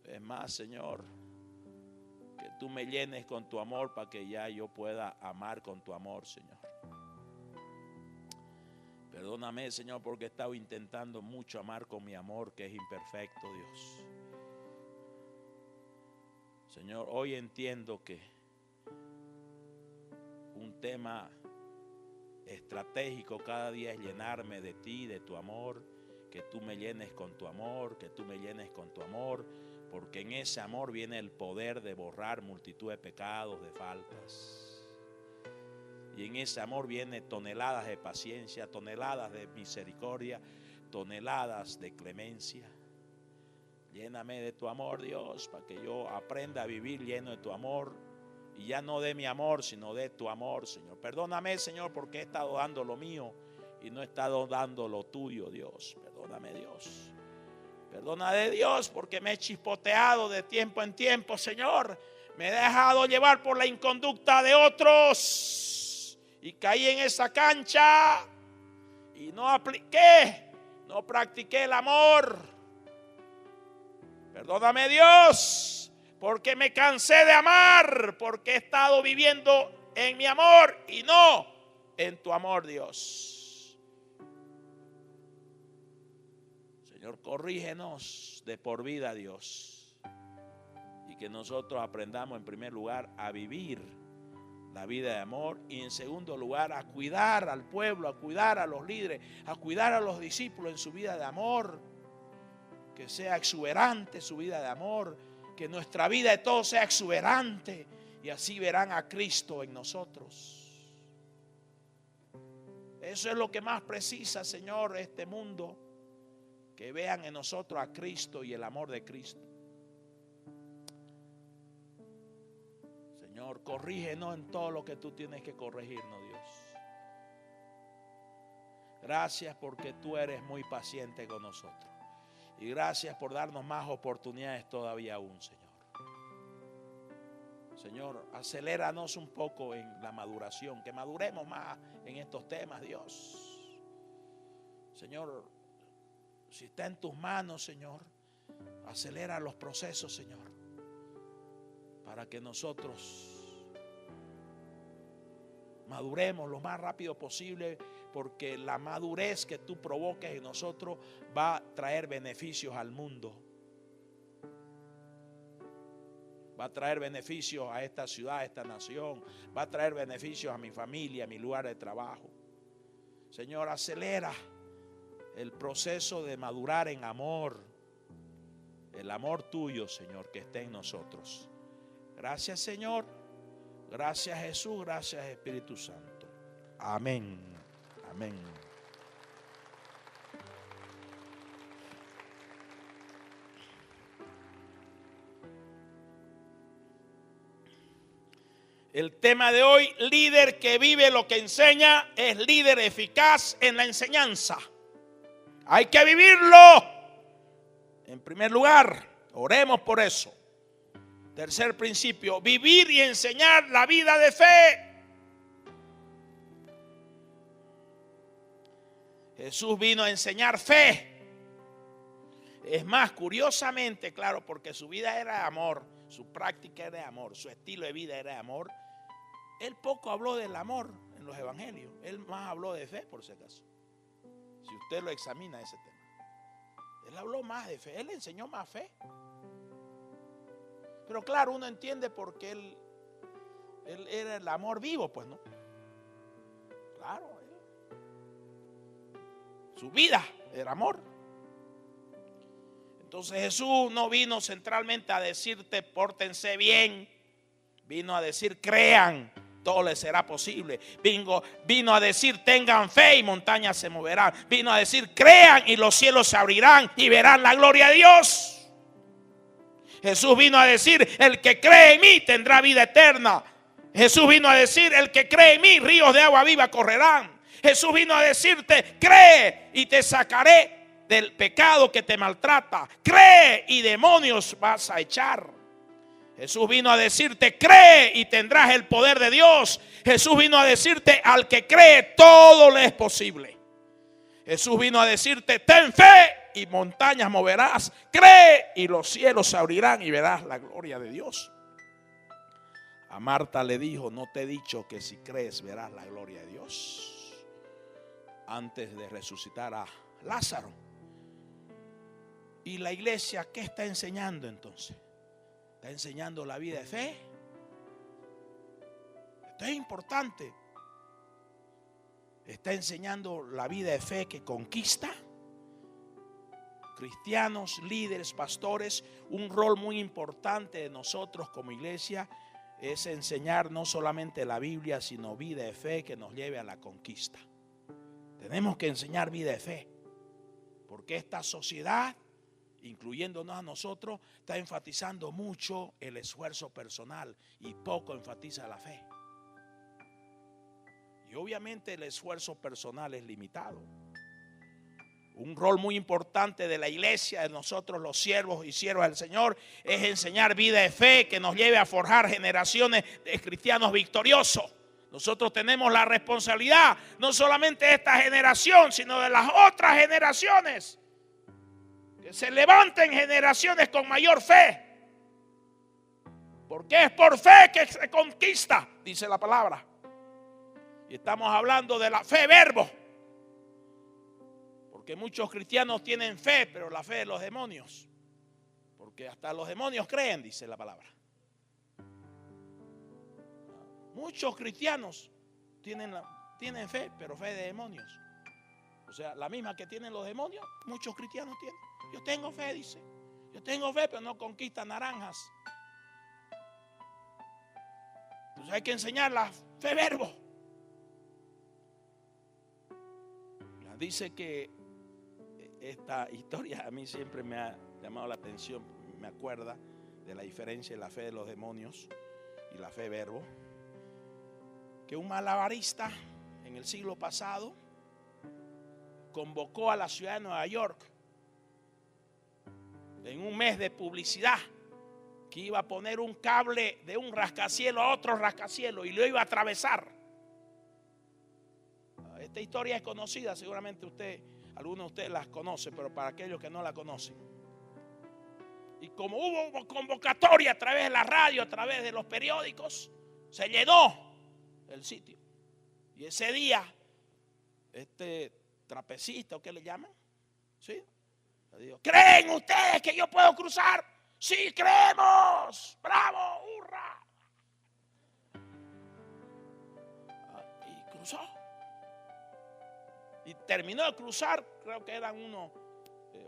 S1: Es más, Señor, que tú me llenes con tu amor para que ya yo pueda amar con tu amor, Señor. Perdóname, Señor, porque he estado intentando mucho amar con mi amor, que es imperfecto, Dios. Señor, hoy entiendo que un tema estratégico cada día es llenarme de ti, de tu amor, que tú me llenes con tu amor, que tú me llenes con tu amor, porque en ese amor viene el poder de borrar multitud de pecados, de faltas. Y en ese amor viene toneladas de paciencia, toneladas de misericordia, toneladas de clemencia. Lléname de tu amor, Dios, para que yo aprenda a vivir lleno de tu amor. Y ya no de mi amor, sino de tu amor, Señor. Perdóname, Señor, porque he estado dando lo mío y no he estado dando lo tuyo, Dios. Perdóname, Dios. Perdóname, Dios, porque me he chispoteado de tiempo en tiempo, Señor. Me he dejado llevar por la inconducta de otros y caí en esa cancha y no practiqué el amor. Perdóname, Dios. Porque me cansé de amar, porque he estado viviendo en mi amor y no en tu amor, Dios. Señor, corrígenos de por vida, Dios. Y que nosotros aprendamos en primer lugar a vivir la vida de amor y en segundo lugar a cuidar al pueblo, a cuidar a los líderes, a cuidar a los discípulos en su vida de amor. Que sea exuberante su vida de amor. Que nuestra vida de todos sea exuberante y así verán a Cristo en nosotros. Eso es lo que más precisa, Señor, este mundo. Que vean en nosotros a Cristo y el amor de Cristo. Señor, corrígenos en todo lo que tú tienes que corregirnos, Dios. Gracias porque tú eres muy paciente con nosotros. Y gracias por darnos más oportunidades todavía aún, Señor. Señor, aceléranos un poco en la maduración, que maduremos más en estos temas, Dios. Señor, si está en tus manos, Señor, acelera los procesos, Señor, para que nosotros maduremos lo más rápido posible, porque la madurez que tú provoques en nosotros va a traer beneficios al mundo. Va a traer beneficios a esta ciudad, a esta nación. Va a traer beneficios a mi familia, a mi lugar de trabajo. Señor, acelera el proceso de madurar en amor. El amor tuyo, Señor, que esté en nosotros. Gracias, Señor. Gracias Jesús, gracias Espíritu Santo. Amén. Amén. El tema de hoy, líder que vive lo que enseña, es líder eficaz en la enseñanza. Hay que vivirlo. En primer lugar, oremos por eso. Tercer principio, vivir y enseñar la vida de fe. Jesús vino a enseñar fe. Es más, curiosamente, claro, porque su vida era de amor, su práctica era de amor, su estilo de vida era de amor. Él poco habló del amor en los evangelios. Él más habló de fe, por si acaso. Si usted lo examina ese tema. Él habló más de fe. Él enseñó más fe. Pero claro, uno entiende porque él era el amor vivo, pues, ¿no? Claro. Su vida era amor. Entonces Jesús no vino centralmente a decirte pórtense bien. Vino a decir crean, todo les será posible. Vino a decir tengan fe y montañas se moverán. Vino a decir crean y los cielos se abrirán y verán la gloria de Dios. Jesús vino a decir el que cree en mí tendrá vida eterna. Jesús vino a decir el que cree en mí ríos de agua viva correrán. Jesús vino a decirte cree y te sacaré del pecado que te maltrata. Cree y demonios vas a echar. Jesús vino a decirte cree y tendrás el poder de Dios. Jesús vino a decirte al que cree todo le es posible. Jesús vino a decirte ten fe y montañas moverás. Cree y los cielos se abrirán y verás la gloria de Dios. A Marta le dijo no te he dicho que si crees verás la gloria de Dios. Antes de resucitar a Lázaro. ¿Y la iglesia qué está enseñando entonces? ¿Está enseñando la vida de fe? Esto es importante. ¿Está enseñando la vida de fe que conquista? Cristianos, líderes, pastores, un rol muy importante de nosotros como iglesia es enseñar no solamente la Biblia, sino vida de fe que nos lleve a la conquista. Tenemos que enseñar vida de fe, porque esta sociedad, incluyéndonos a nosotros, está enfatizando mucho el esfuerzo personal y poco enfatiza la fe. Y obviamente el esfuerzo personal es limitado. Un rol muy importante de la iglesia, de nosotros los siervos y siervas del Señor, es enseñar vida de fe que nos lleve a forjar generaciones de cristianos victoriosos. Nosotros tenemos la responsabilidad, no solamente de esta generación, sino de las otras generaciones. Que se levanten generaciones con mayor fe. Porque es por fe que se conquista, dice la palabra. Y estamos hablando de la fe verbo. Porque muchos cristianos tienen fe, pero la fe de los demonios. Porque hasta los demonios creen, dice la palabra. Muchos cristianos tienen fe, pero fe de demonios. O sea, la misma que tienen los demonios, muchos cristianos tienen. Yo tengo fe, dice. Yo tengo fe, pero no conquista naranjas. Entonces hay que enseñar la fe verbo. Dice que esta historia a mí siempre me ha llamado la atención. Me acuerda de la diferencia de la fe de los demonios y la fe verbo. Que un malabarista en el siglo pasado convocó a la ciudad de Nueva York en un mes de publicidad que iba a poner un cable de un rascacielos a otro rascacielos y lo iba a atravesar. Esta historia es conocida, seguramente algunos de ustedes las conocen, pero para aquellos que no la conocen. Y como hubo convocatoria a través de la radio, a través de los periódicos, se llenó el sitio. Y ese día, este trapecista, ¿o qué le llaman? ¿Sí? Le digo, ¿creen ustedes que yo puedo cruzar? Sí, creemos. ¡Bravo! ¡Hurra! Y cruzó. Y terminó de cruzar, creo que eran unos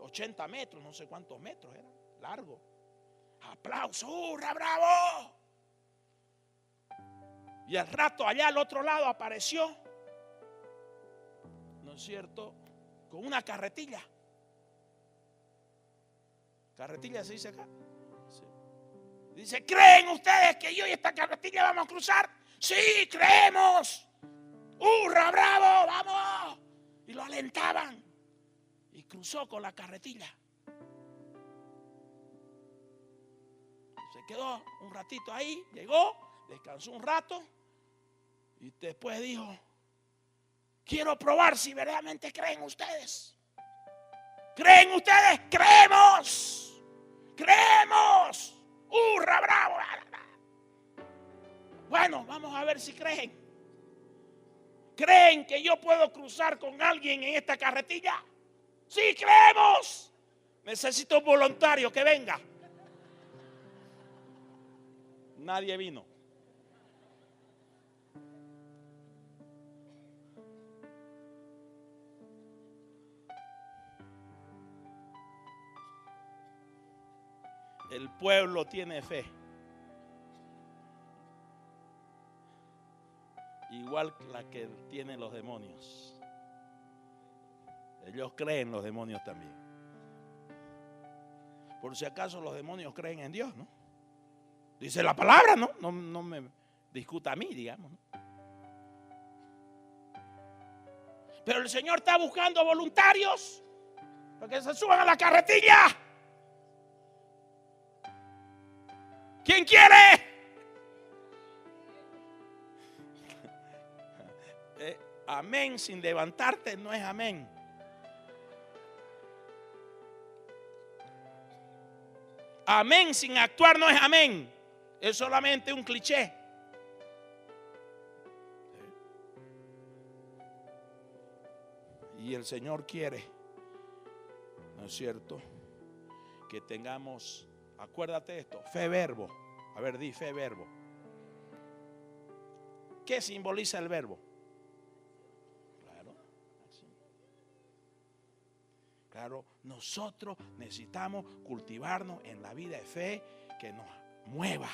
S1: 80 metros, no sé cuántos metros eran, largo. Aplauso, ¡hurra, bravo! Y al rato allá al otro lado apareció, ¿no es cierto?, con una carretilla. ¿Carretilla se dice acá? Sí. Dice: ¿creen ustedes que yo y esta carretilla vamos a cruzar? Sí, creemos. ¡Hurra, bravo! ¡Vamos! Y lo alentaban. Y cruzó con la carretilla. Se quedó un ratito ahí, llegó, descansó un rato y después dijo: quiero probar si verdaderamente creen ustedes. ¿Creen ustedes? ¡Creemos! ¡Creemos! ¡Hurra, bravo! Bueno, vamos a ver si creen. ¿Creen que yo puedo cruzar con alguien en esta carretilla? ¡Sí, creemos! Necesito un voluntario que venga. Nadie vino. El pueblo tiene fe, igual que la que tienen los demonios. Ellos creen, los demonios también. Por si acaso los demonios creen en Dios, ¿no? Dice la palabra, ¿no? No me discuta a mí, digamos, ¿no? Pero el Señor está buscando voluntarios para que se suban a la carretilla. ¿Quién quiere? Amén sin levantarte no es amén. Amén sin actuar no es amén. Es solamente un cliché. Y el Señor quiere, ¿no es cierto?, que tengamos, acuérdate de esto, fe verbo. A ver, di fe verbo. ¿Qué simboliza el verbo? Claro, así. Claro, nosotros necesitamos cultivarnos en la vida de fe que nos mueva,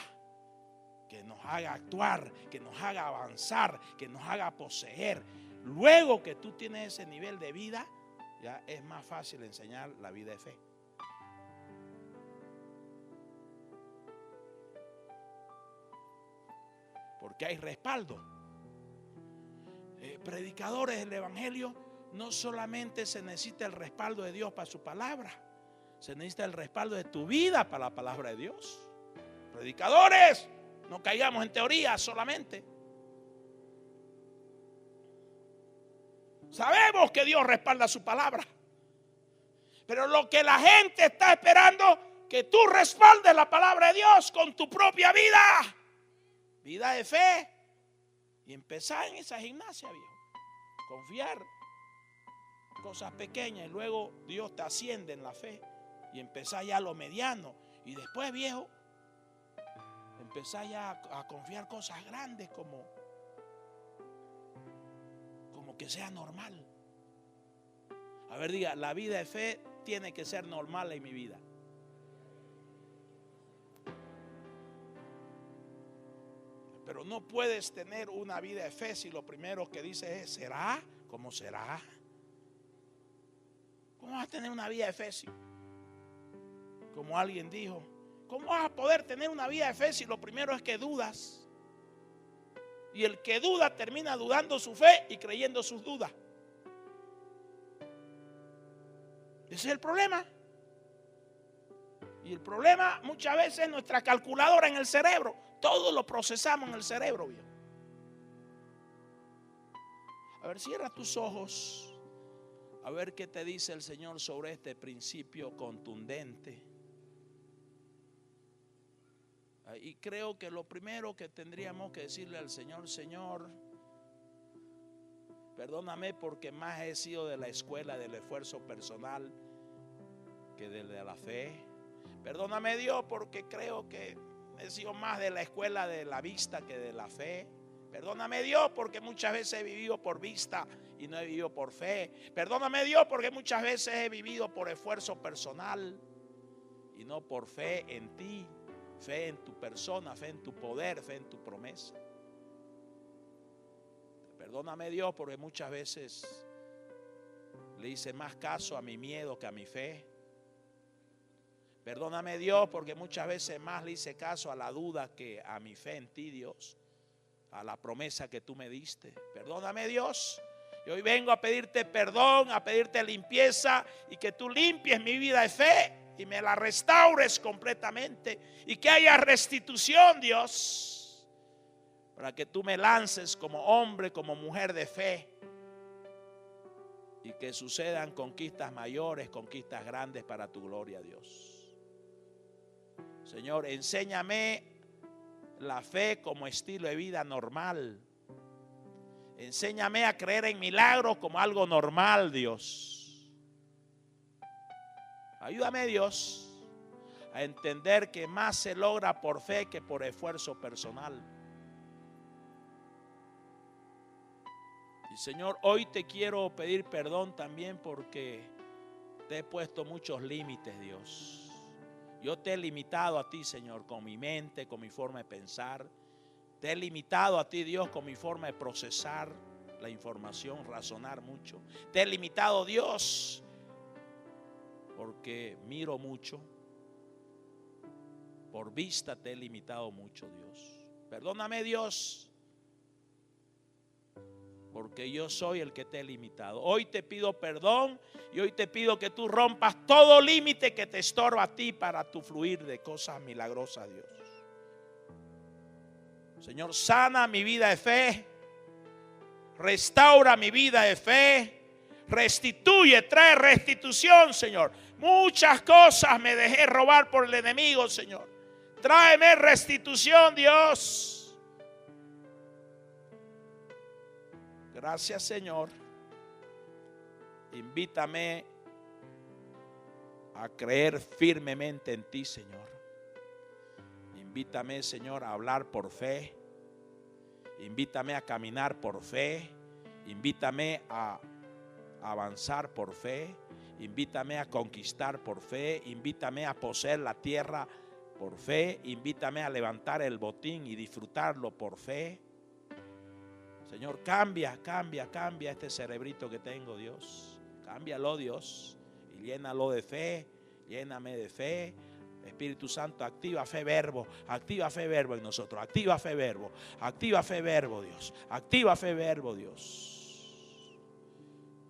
S1: que nos haga actuar, que nos haga avanzar, que nos haga poseer. Luego que tú tienes ese nivel de vida, ya es más fácil enseñar la vida de fe. Porque hay respaldo. Predicadores del evangelio, no solamente se necesita el respaldo de Dios para su palabra, se necesita el respaldo de tu vida para la palabra de Dios. Predicadores, no caigamos en teoría solamente. Sabemos que Dios respalda su palabra, pero lo que la gente está esperando, que tú respaldes la palabra de Dios con tu propia vida, vida de fe, y empezar en esa gimnasia, viejo. Confiar, cosas pequeñas, y luego Dios te asciende en la fe y empezar ya lo mediano, y después, viejo, empezar ya a confiar cosas grandes como que sea normal. A ver, diga: la vida de fe tiene que ser normal en mi vida. Pero no puedes tener una vida de fe si lo primero que dices es: ¿será? ¿Cómo será? ¿Cómo vas a tener una vida de fe si, como alguien dijo, cómo vas a poder tener una vida de fe si lo primero es que dudas? Y el que duda termina dudando su fe y creyendo sus dudas. Ese es el problema. Y el problema muchas veces es nuestra calculadora en el cerebro. Todo lo procesamos en el cerebro, viejo. A ver, cierra tus ojos. A ver qué te dice el Señor sobre este principio contundente. Y creo que lo primero que tendríamos que decirle al Señor: Señor, perdóname porque más he sido de la escuela del esfuerzo personal que de la fe. Perdóname, Dios, porque creo que he sido más de la escuela de la vista que de la fe. Perdóname, Dios, porque muchas veces he vivido por vista y no he vivido por fe. Perdóname, Dios, porque muchas veces he vivido por esfuerzo personal y no por fe en ti, fe en tu persona, fe en tu poder, fe en tu promesa. Perdóname, Dios, porque muchas veces le hice más caso a mi miedo que a mi fe. Perdóname, Dios, porque muchas veces más le hice caso a la duda que a mi fe en ti, Dios, a la promesa que tú me diste. Perdóname, Dios. Y hoy vengo a pedirte perdón, a pedirte limpieza y que tú limpies mi vida de fe y me la restaures completamente y que haya restitución, Dios, para que tú me lances como hombre, como mujer de fe y que sucedan conquistas mayores, conquistas grandes para tu gloria, Dios. Señor, enséñame la fe como estilo de vida normal. Enséñame a creer en milagros como algo normal, Dios. Ayúdame, Dios, a entender que más se logra por fe que por esfuerzo personal. Y Señor, hoy te quiero pedir perdón también porque te he puesto muchos límites, Dios. Yo te he limitado a ti, Señor, con mi mente, con mi forma de pensar. Te he limitado a ti, Dios, con mi forma de procesar la información, razonar mucho. Te he limitado, Dios, porque miro mucho. Por vista te he limitado mucho, Dios. Perdóname, Dios, porque yo soy el que te he limitado. Hoy te pido perdón y hoy te pido que tú rompas todo límite que te estorba a ti para tu fluir de cosas milagrosas, Dios. Señor, sana mi vida de fe, restaura mi vida de fe, restituye, trae restitución, Señor. Muchas cosas me dejé robar por el enemigo, Señor. Tráeme restitución, Dios. Gracias, Señor. Invítame a creer firmemente en ti, Señor. Invítame, Señor, a hablar por fe. Invítame a caminar por fe. Invítame a avanzar por fe. Invítame a conquistar por fe. Invítame a poseer la tierra por fe. Invítame a levantar el botín y disfrutarlo por fe. Señor, cambia este cerebrito que tengo, Dios. Cámbialo, Dios, y llénalo de fe. Lléname de fe. Espíritu Santo, activa fe verbo en nosotros. Activa fe verbo, Dios. Activa fe verbo, Dios.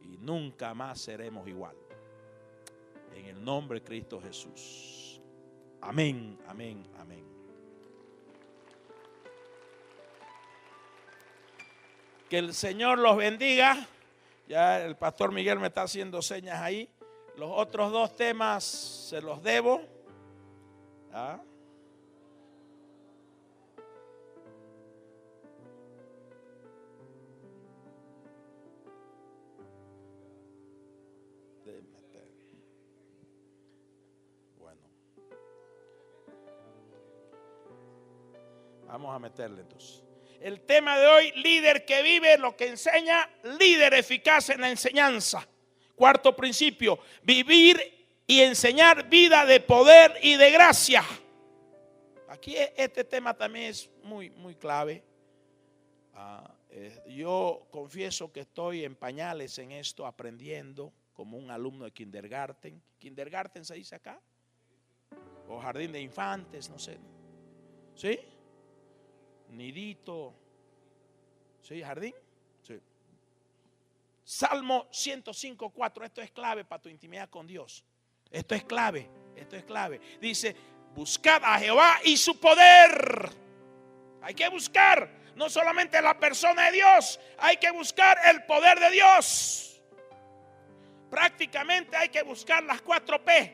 S1: Y nunca más seremos igual. En el nombre de Cristo Jesús. Amén, amén, amén. Que el Señor los bendiga. Ya el pastor Miguel me está haciendo señas ahí. Los otros dos temas se los debo. ¿Ah? Bueno. Vamos a meterle entonces. El tema de hoy, líder que vive lo que enseña, líder eficaz en la enseñanza. Cuarto principio, vivir y enseñar vida de poder y de gracia. Aquí este tema también es muy clave. Yo confieso que estoy en pañales en esto, aprendiendo como un alumno de kindergarten. ¿Kindergarten se dice acá? O jardín de infantes, no sé. ¿Sí? Nidito. ¿Sí? ¿Jardín? Sí. Salmo 105:4. Esto es clave para tu intimidad con Dios. Esto es clave. Dice, buscad a Jehová y su poder. Hay que buscar no solamente la persona de Dios, hay que buscar el poder de Dios. Prácticamente hay que buscar las 4P.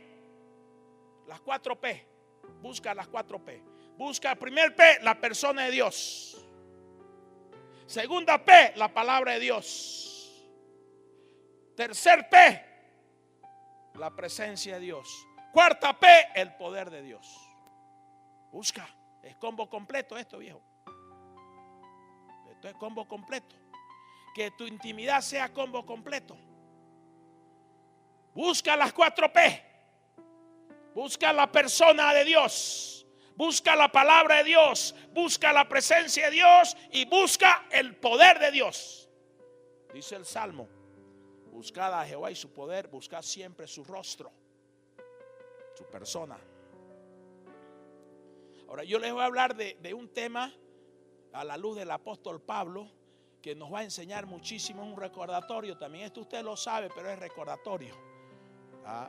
S1: Las 4P. Busca las 4P. Busca, primer P, la persona de Dios. Segunda P, la palabra de Dios. Tercer P, la presencia de Dios. Cuarta P, el poder de Dios. Busca. Es combo completo esto, viejo. Esto es combo completo. Que tu intimidad sea combo completo. Busca las 4P. Busca la persona de Dios. Busca la palabra de Dios, busca la presencia de Dios y busca el poder de Dios. Dice el Salmo: buscad a Jehová y su poder, buscad siempre su rostro, su persona. Ahora yo les voy a hablar de un tema a la luz del apóstol Pablo, que nos va a enseñar muchísimo, un recordatorio también. Esto usted lo sabe, pero es recordatorio.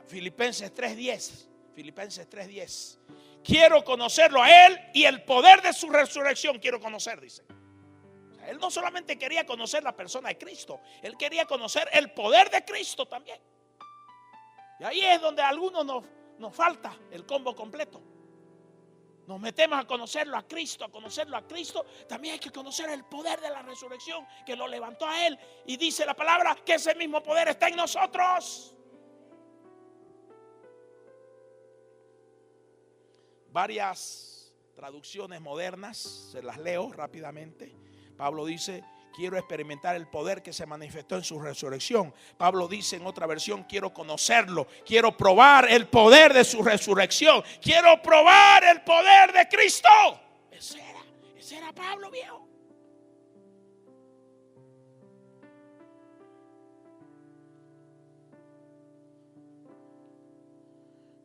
S1: Filipenses 3:10. Filipenses 3:10. Quiero conocerlo a Él y el poder de su resurrección quiero conocer, dice. O sea, él no solamente quería conocer la persona de Cristo, él quería conocer el poder de Cristo también. Y ahí es donde a algunos nos falta el combo completo. Nos metemos a conocerlo a Cristo, también hay que conocer el poder de la resurrección que lo levantó a Él. Y dice la palabra que ese mismo poder está en nosotros. Varias traducciones modernas, se las leo rápidamente. Pablo dice: quiero experimentar el poder que se manifestó en su resurrección. Pablo dice en otra versión: quiero conocerlo, quiero probar el poder de su resurrección, quiero probar el poder de Cristo. Ese era Pablo, viejo.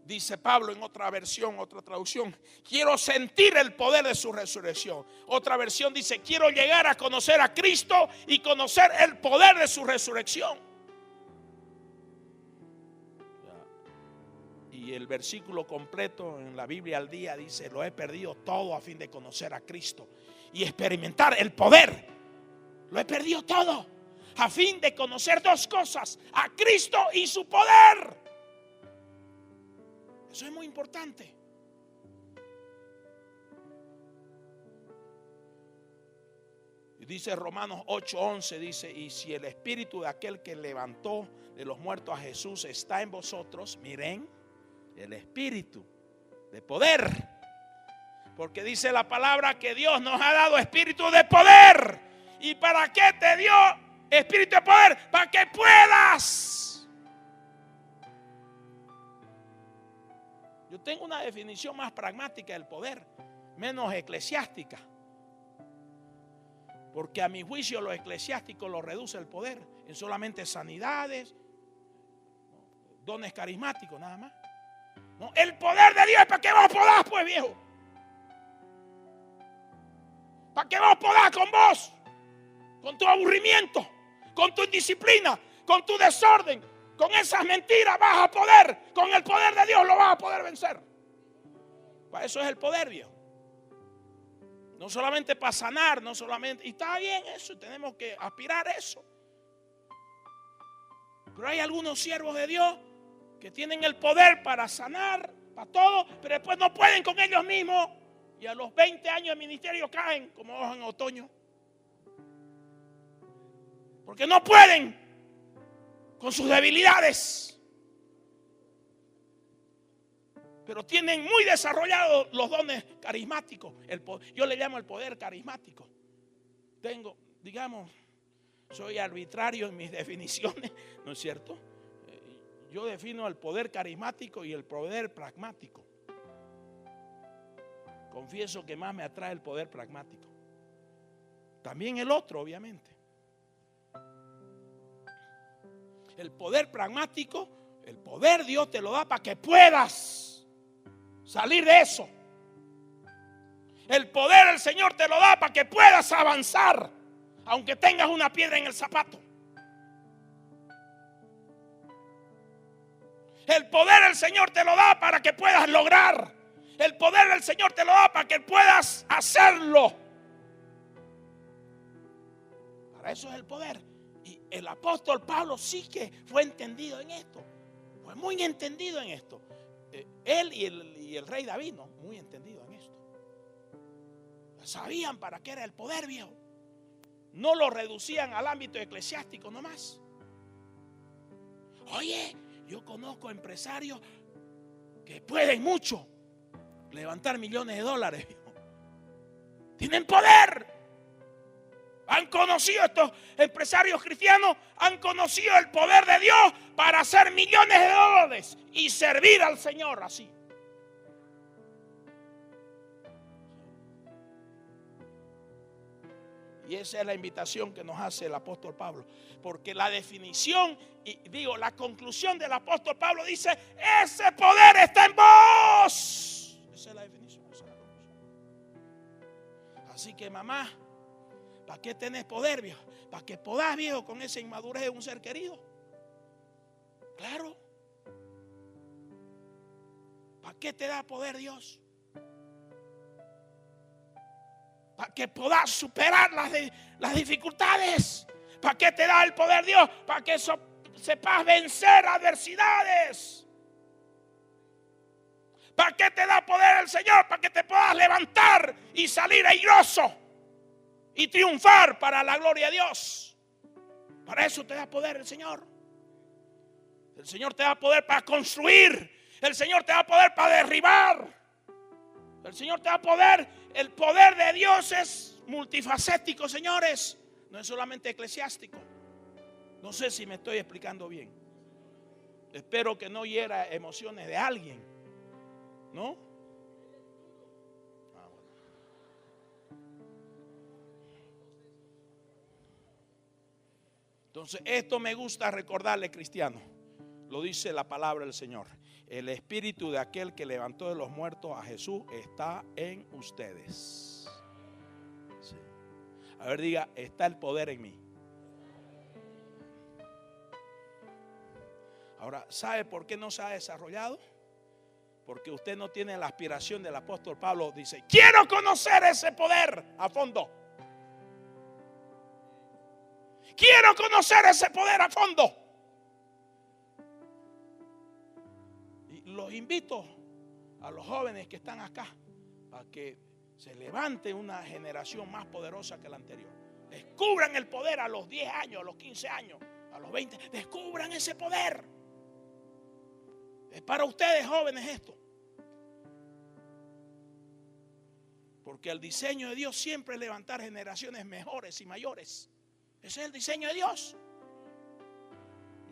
S1: Dice Pablo en otra versión, otra traducción: quiero sentir el poder de su resurrección. Otra versión dice: quiero llegar a conocer a Cristo y conocer el poder de su resurrección. Y el versículo completo en la Biblia al día dice: lo he perdido todo a fin de conocer a Cristo y experimentar el poder. Lo he perdido todo a fin de conocer dos cosas: a Cristo y su poder. Eso es muy importante. Y dice Romanos 8:11, dice: y si el espíritu de aquel que levantó de los muertos a Jesús está en vosotros, miren, el espíritu de poder. Porque dice la palabra que Dios nos ha dado espíritu de poder. ¿Y para qué te dio espíritu de poder? Para que puedas. Yo tengo una definición más pragmática del poder, menos eclesiástica. Porque a mi juicio lo eclesiástico lo reduce el poder en solamente sanidades, dones carismáticos, nada más. No, el poder de Dios es para que vos podás, pues, viejo. Para que vos podás con vos, con tu aburrimiento, con tu indisciplina, con tu desorden, con esas mentiras vas a poder. Con el poder de Dios lo vas a poder vencer. Para eso es el poder, viejo. No solamente para sanar, no solamente. Y está bien eso, tenemos que aspirar a eso. Pero hay algunos siervos de Dios que tienen el poder para sanar, para todo, pero después no pueden con ellos mismos. Y a los 20 años de ministerio caen como hojas en otoño. Porque no pueden con sus debilidades, pero tienen muy desarrollados los dones carismáticos. Yo le llamo el poder carismático. Soy arbitrario en mis definiciones, ¿no es cierto? Yo defino el poder carismático y el poder pragmático. Confieso que más me atrae el poder pragmático. También el otro, obviamente. El poder pragmático, el poder Dios te lo da para que puedas salir de eso. El poder el Señor te lo da para que puedas avanzar, aunque tengas una piedra en el zapato. El poder el Señor te lo da para que puedas lograr. El poder del Señor te lo da para que puedas hacerlo. Para eso es el poder. Y el apóstol Pablo sí que fue entendido en esto. Fue muy entendido en esto. Él y el rey David, ¿no? Muy entendido en esto. Sabían para qué era el poder, viejo. No lo reducían al ámbito eclesiástico nomás. Oye, yo conozco empresarios que pueden mucho levantar millones de dólares, viejo. Tienen poder. Han conocido, estos empresarios cristianos han conocido el poder de Dios para hacer millones de dólares y servir al Señor así. Y esa es la invitación que nos hace el apóstol Pablo. Porque la definición, la conclusión del apóstol Pablo dice: ese poder está en vos. Esa es la definición, esa es la conclusión. Así que, mamá, ¿para qué tenés poder, viejo? Para que podás, viejo, con esa inmadurez de un ser querido. Claro. ¿Para qué te da poder Dios? Para que puedas superar las dificultades. ¿Para qué te da el poder Dios? Para que sepas vencer adversidades. ¿Para qué te da poder el Señor? Para que te puedas levantar y salir airoso y triunfar para la gloria de Dios. Para eso te da poder el Señor. El Señor te da poder para construir. El Señor te da poder para derribar. El Señor te da poder. El poder de Dios es multifacético, señores. No es solamente eclesiástico. No sé si me estoy explicando bien. Espero que no hiera emociones de alguien, ¿no? Entonces, esto me gusta recordarle, cristiano. Lo dice la palabra del Señor. El espíritu de aquel que levantó de los muertos a Jesús está en ustedes. Sí. A ver, diga: está el poder en mí. Ahora, ¿sabe por qué no se ha desarrollado? Porque usted no tiene la aspiración del apóstol Pablo. Dice: quiero conocer ese poder a fondo. Quiero conocer ese poder a fondo. Los invito a los jóvenes que están acá a que se levante una generación más poderosa que la anterior. Descubran el poder a los 10 años, a los 15 años, a los 20. Descubran ese poder. Es para ustedes, jóvenes, esto. Porque el diseño de Dios siempre es levantar generaciones mejores y mayores. Ese es el diseño de Dios.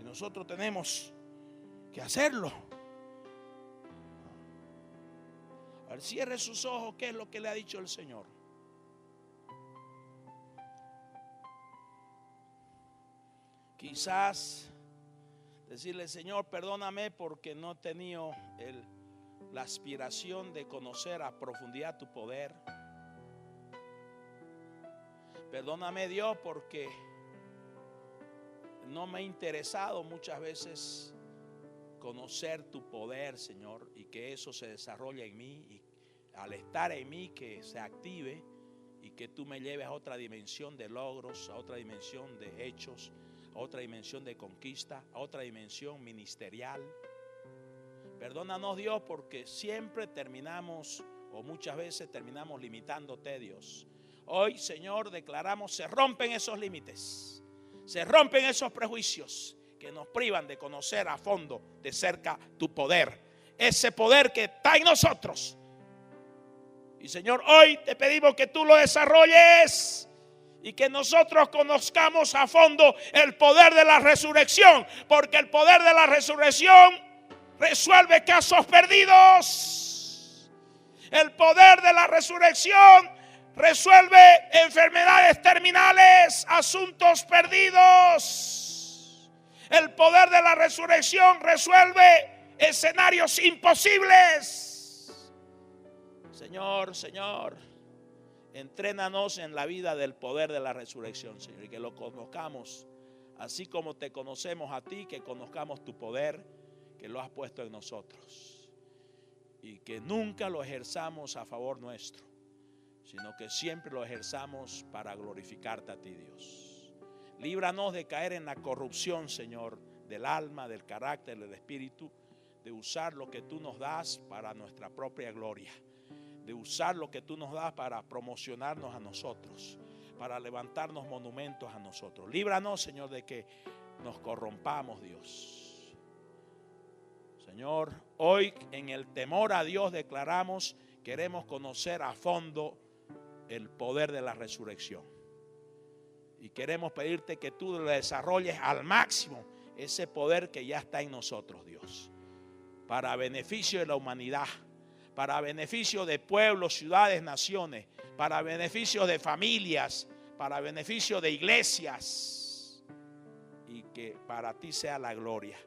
S1: Y nosotros tenemos que hacerlo. A ver, cierre sus ojos. ¿Qué es lo que le ha dicho el Señor? Quizás decirle: Señor, perdóname porque no he tenido la aspiración de conocer a profundidad tu poder. Perdóname, Dios, porque no me ha interesado muchas veces conocer tu poder, Señor, y que eso se desarrolle en mí, y al estar en mí que se active y que tú me lleves a otra dimensión de logros, a otra dimensión de hechos, a otra dimensión de conquista, a otra dimensión ministerial. Perdónanos, Dios, porque siempre terminamos, o muchas veces terminamos limitándote, Dios. Hoy, Señor, declaramos: se rompen esos límites, se rompen esos prejuicios que nos privan de conocer a fondo, de cerca, tu poder. Ese poder que está en nosotros. Y, Señor, hoy te pedimos que tú lo desarrolles y que nosotros conozcamos a fondo el poder de la resurrección. Porque el poder de la resurrección resuelve casos perdidos. El poder de la resurrección resuelve enfermedades terminales, asuntos perdidos. El poder de la resurrección resuelve escenarios imposibles. Señor, entrénanos en la vida del poder de la resurrección, Señor, y que lo conozcamos así como te conocemos a ti, que conozcamos tu poder que lo has puesto en nosotros, y que nunca lo ejerzamos a favor nuestro, sino que siempre lo ejerzamos para glorificarte a ti, Dios. Líbranos de caer en la corrupción, Señor, del alma, del carácter, del espíritu, de usar lo que tú nos das para nuestra propia gloria, de usar lo que tú nos das para promocionarnos a nosotros, para levantarnos monumentos a nosotros. Líbranos, Señor, de que nos corrompamos, Dios. Señor, hoy en el temor a Dios declaramos: queremos conocer a fondo el poder de la resurrección. Y queremos pedirte que tú le desarrolles al máximo ese poder que ya está en nosotros, Dios, para beneficio de la humanidad, para beneficio de pueblos, ciudades, naciones, para beneficio de familias, para beneficio de iglesias, y que para ti sea la gloria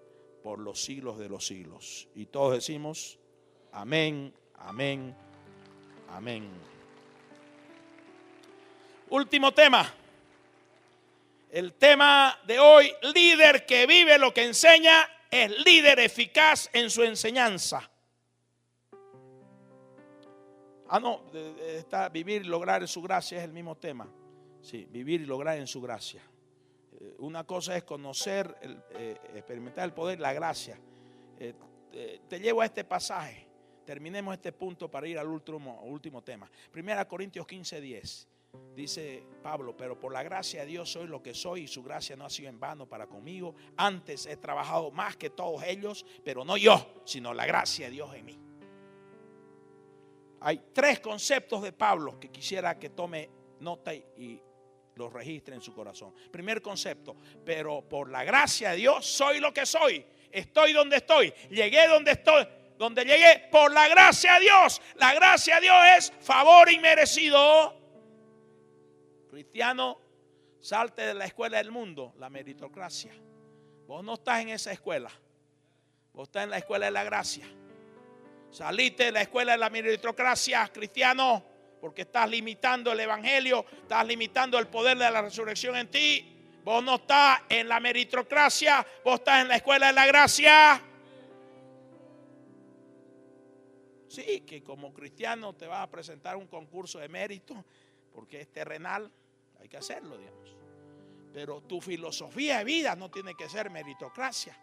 S1: por los siglos de los siglos. Y todos decimos amén, amén, amén. Último tema. El tema de hoy: líder que vive lo que enseña es líder eficaz en su enseñanza. Está vivir y lograr en su gracia, es el mismo tema. Sí, vivir y lograr en su gracia. Una cosa es conocer, experimentar el poder, la gracia. Te llevo a este pasaje. Terminemos este punto para ir al último tema. 1 Corintios 15:10. Dice Pablo: pero por la gracia de Dios soy lo que soy, y su gracia no ha sido en vano para conmigo. Antes he trabajado más que todos ellos, pero no yo, sino la gracia de Dios en mí. Hay 3 conceptos de Pablo que quisiera que tome nota y los registre en su corazón. Primer concepto: pero por la gracia de Dios soy lo que soy. Estoy donde estoy. Llegué donde estoy. Donde llegué por la gracia de Dios. La gracia de Dios es favor inmerecido. Cristiano, salte de la escuela del mundo, la meritocracia. Vos no estás en esa escuela. Vos estás en la escuela de la gracia. Salite de la escuela de la meritocracia, cristiano, porque estás limitando el evangelio, estás limitando el poder de la resurrección en ti. Vos no estás en la meritocracia, vos estás en la escuela de la gracia. Sí, que como cristiano te vas a presentar un concurso de mérito, porque es terrenal, hay que hacerlo, digamos. Pero tu filosofía de vida no tiene que ser meritocracia,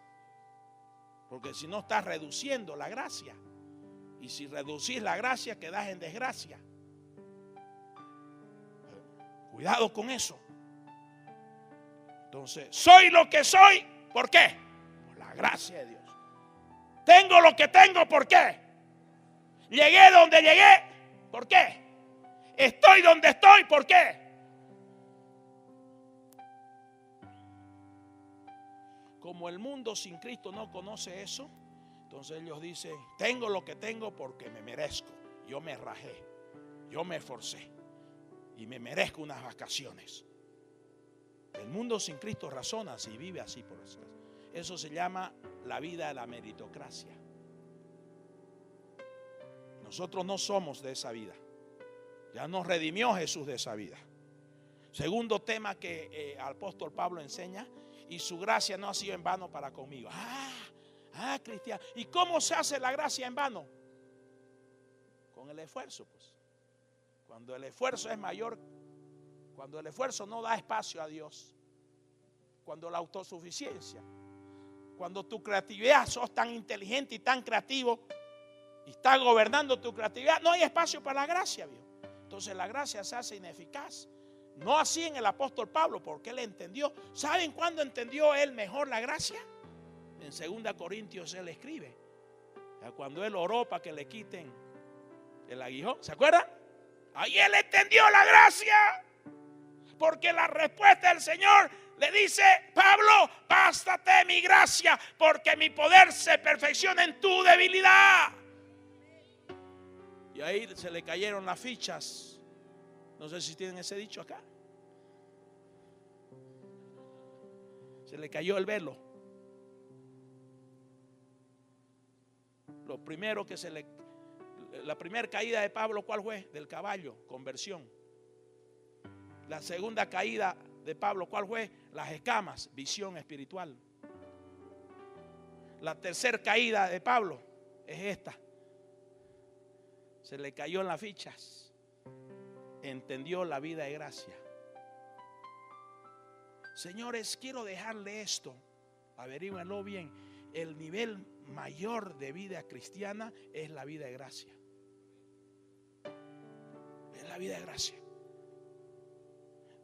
S1: porque si no estás reduciendo la gracia. Y si reducís la gracia, quedás en desgracia. Cuidado con eso. Entonces, soy lo que soy. ¿Por qué? Por la gracia de Dios. Tengo lo que tengo. ¿Por qué? Llegué donde llegué. ¿Por qué? Estoy donde estoy. ¿Por qué? Como el mundo sin Cristo no conoce eso, entonces ellos dicen: tengo lo que tengo porque me merezco. Yo me rajé, yo me esforcé y me merezco unas vacaciones. El mundo sin Cristo razona así, vive así por eso. Eso se llama la vida de la meritocracia. Nosotros no somos de esa vida. Ya nos redimió Jesús de esa vida. Segundo tema que el apóstol Pablo enseña: y su gracia no ha sido en vano para conmigo. Cristiano. ¿Y cómo se hace la gracia en vano? Con el esfuerzo, pues. Cuando el esfuerzo es mayor, cuando el esfuerzo no da espacio a Dios, cuando la autosuficiencia, cuando tu creatividad, sos tan inteligente y tan creativo y estás gobernando tu creatividad, no hay espacio para la gracia, viejo. Entonces la gracia se hace ineficaz. No así en el apóstol Pablo, porque él entendió. ¿Saben cuándo entendió él mejor la gracia? En 2 Corintios él escribe, cuando él oró para que le quiten el aguijón, ¿se acuerdan? Ahí él entendió la gracia, porque la respuesta del Señor le dice: Pablo, bástate mi gracia, porque mi poder se perfecciona en tu debilidad. Y ahí se le cayeron las fichas. No sé si tienen ese dicho acá. Se le cayó el velo. Lo primero que la primera caída de Pablo, ¿cuál fue? Del caballo, conversión. La segunda caída de Pablo, ¿cuál fue? Las escamas, visión espiritual. La tercera caída de Pablo es esta. Se le cayó en las fichas. Entendió la vida de gracia. Señores, quiero dejarle esto. Averíguenlo bien. El nivel mayor de vida cristiana es la vida de gracia. Es la vida de gracia.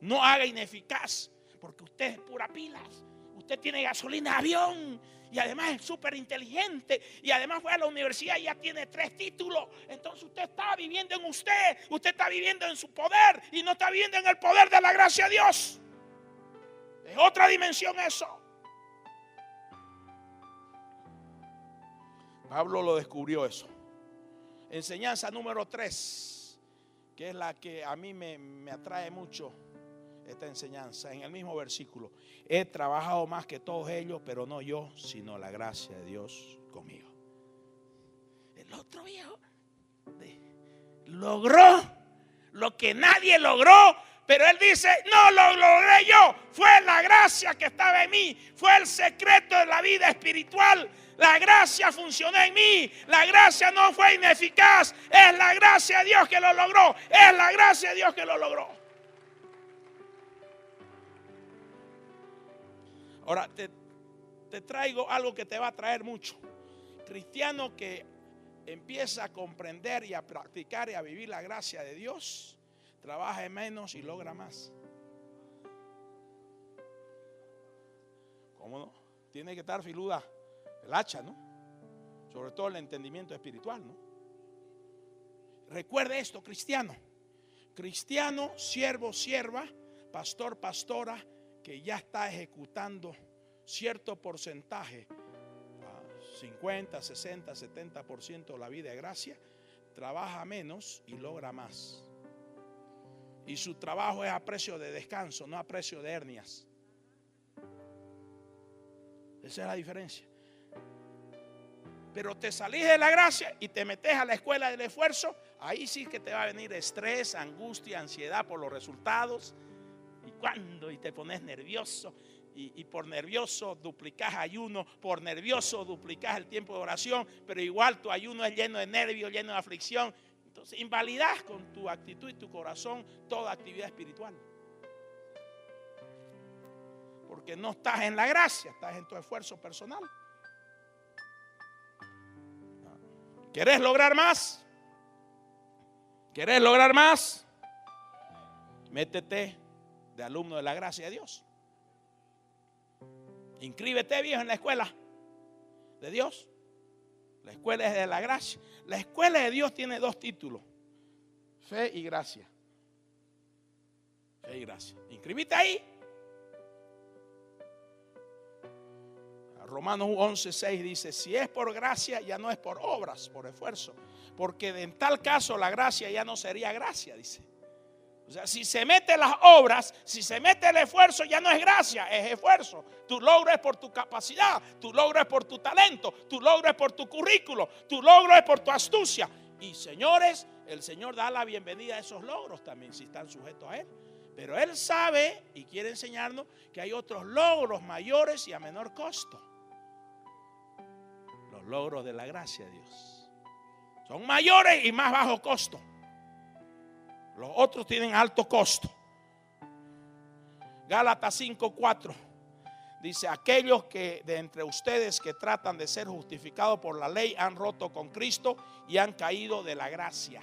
S1: No haga ineficaz, porque usted es pura pilas. Usted tiene gasolina de avión y además es súper inteligente y además fue a la universidad y ya tiene 3 títulos. Entonces usted está viviendo en usted está viviendo en su poder y no está viviendo en el poder de la gracia de Dios. Es otra dimensión eso. Pablo lo descubrió eso. Enseñanza número 3, que es la que a mí me atrae mucho, esta enseñanza en el mismo versículo. He trabajado más que todos ellos, pero no yo, sino la gracia de Dios conmigo. El otro viejo logró lo que nadie logró, pero él dice: no lo logré yo, fue la gracia que estaba en mí, fue el secreto de la vida espiritual. La gracia funcionó en mí, la gracia no fue ineficaz, es la gracia de Dios que lo logró, es la gracia de Dios que lo logró. Ahora te traigo algo que te va a traer mucho. Cristiano que empieza a comprender y a practicar y a vivir la gracia de Dios, trabaja menos y logra más. ¿Cómo no? Tiene que estar filuda el hacha, ¿no? Sobre todo el entendimiento espiritual, ¿no? Recuerde esto, cristiano, siervo, sierva, pastor, pastora, que ya está ejecutando cierto porcentaje, 50, 60, 70% de la vida de gracia, trabaja menos y logra más. Y su trabajo es a precio de descanso, no a precio de hernias. Esa es la diferencia. Pero te salís de la gracia y te metes a la escuela del esfuerzo, ahí sí que te va a venir estrés, angustia, ansiedad por los resultados. Y te pones nervioso. Y por nervioso duplicas ayuno, por nervioso duplicas el tiempo de oración, pero igual tu ayuno es lleno de nervios, lleno de aflicción. Entonces invalidas con tu actitud y tu corazón toda actividad espiritual. Porque no estás en la gracia, estás en tu esfuerzo personal. ¿Querés lograr más? ¿Querés lograr más? Métete de alumno de la gracia de Dios. Inscríbete, viejo, en la escuela de Dios. La escuela es de la gracia. La escuela de Dios tiene dos títulos: fe y gracia. Fe y gracia. Inscríbete ahí. Romanos 11:6 dice: si es por gracia, ya no es por obras, por esfuerzo, porque en tal caso la gracia ya no sería gracia, dice. O sea, si se mete las obras, si se mete el esfuerzo, ya no es gracia, es esfuerzo. Tu logro es por tu capacidad, tu logro es por tu talento, tu logro es por tu currículo, tu logro es por tu astucia. Y señores, el Señor da la bienvenida a esos logros también, si están sujetos a Él. Pero Él sabe y quiere enseñarnos que hay otros logros mayores y a menor costo. Los logros de la gracia de Dios son mayores y más bajo costo. Los otros tienen alto costo. Gálatas 5:4 dice: aquellos que de entre ustedes que tratan de ser justificados por la ley han roto con Cristo y han caído de la gracia.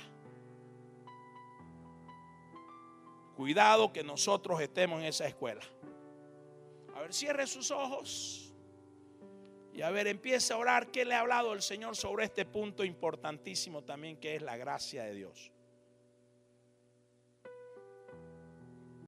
S1: Cuidado que nosotros estemos en esa escuela. A ver, cierre sus ojos. Y a ver, empieza a orar. ¿Qué le ha hablado el Señor sobre este punto importantísimo también, que es la gracia de Dios?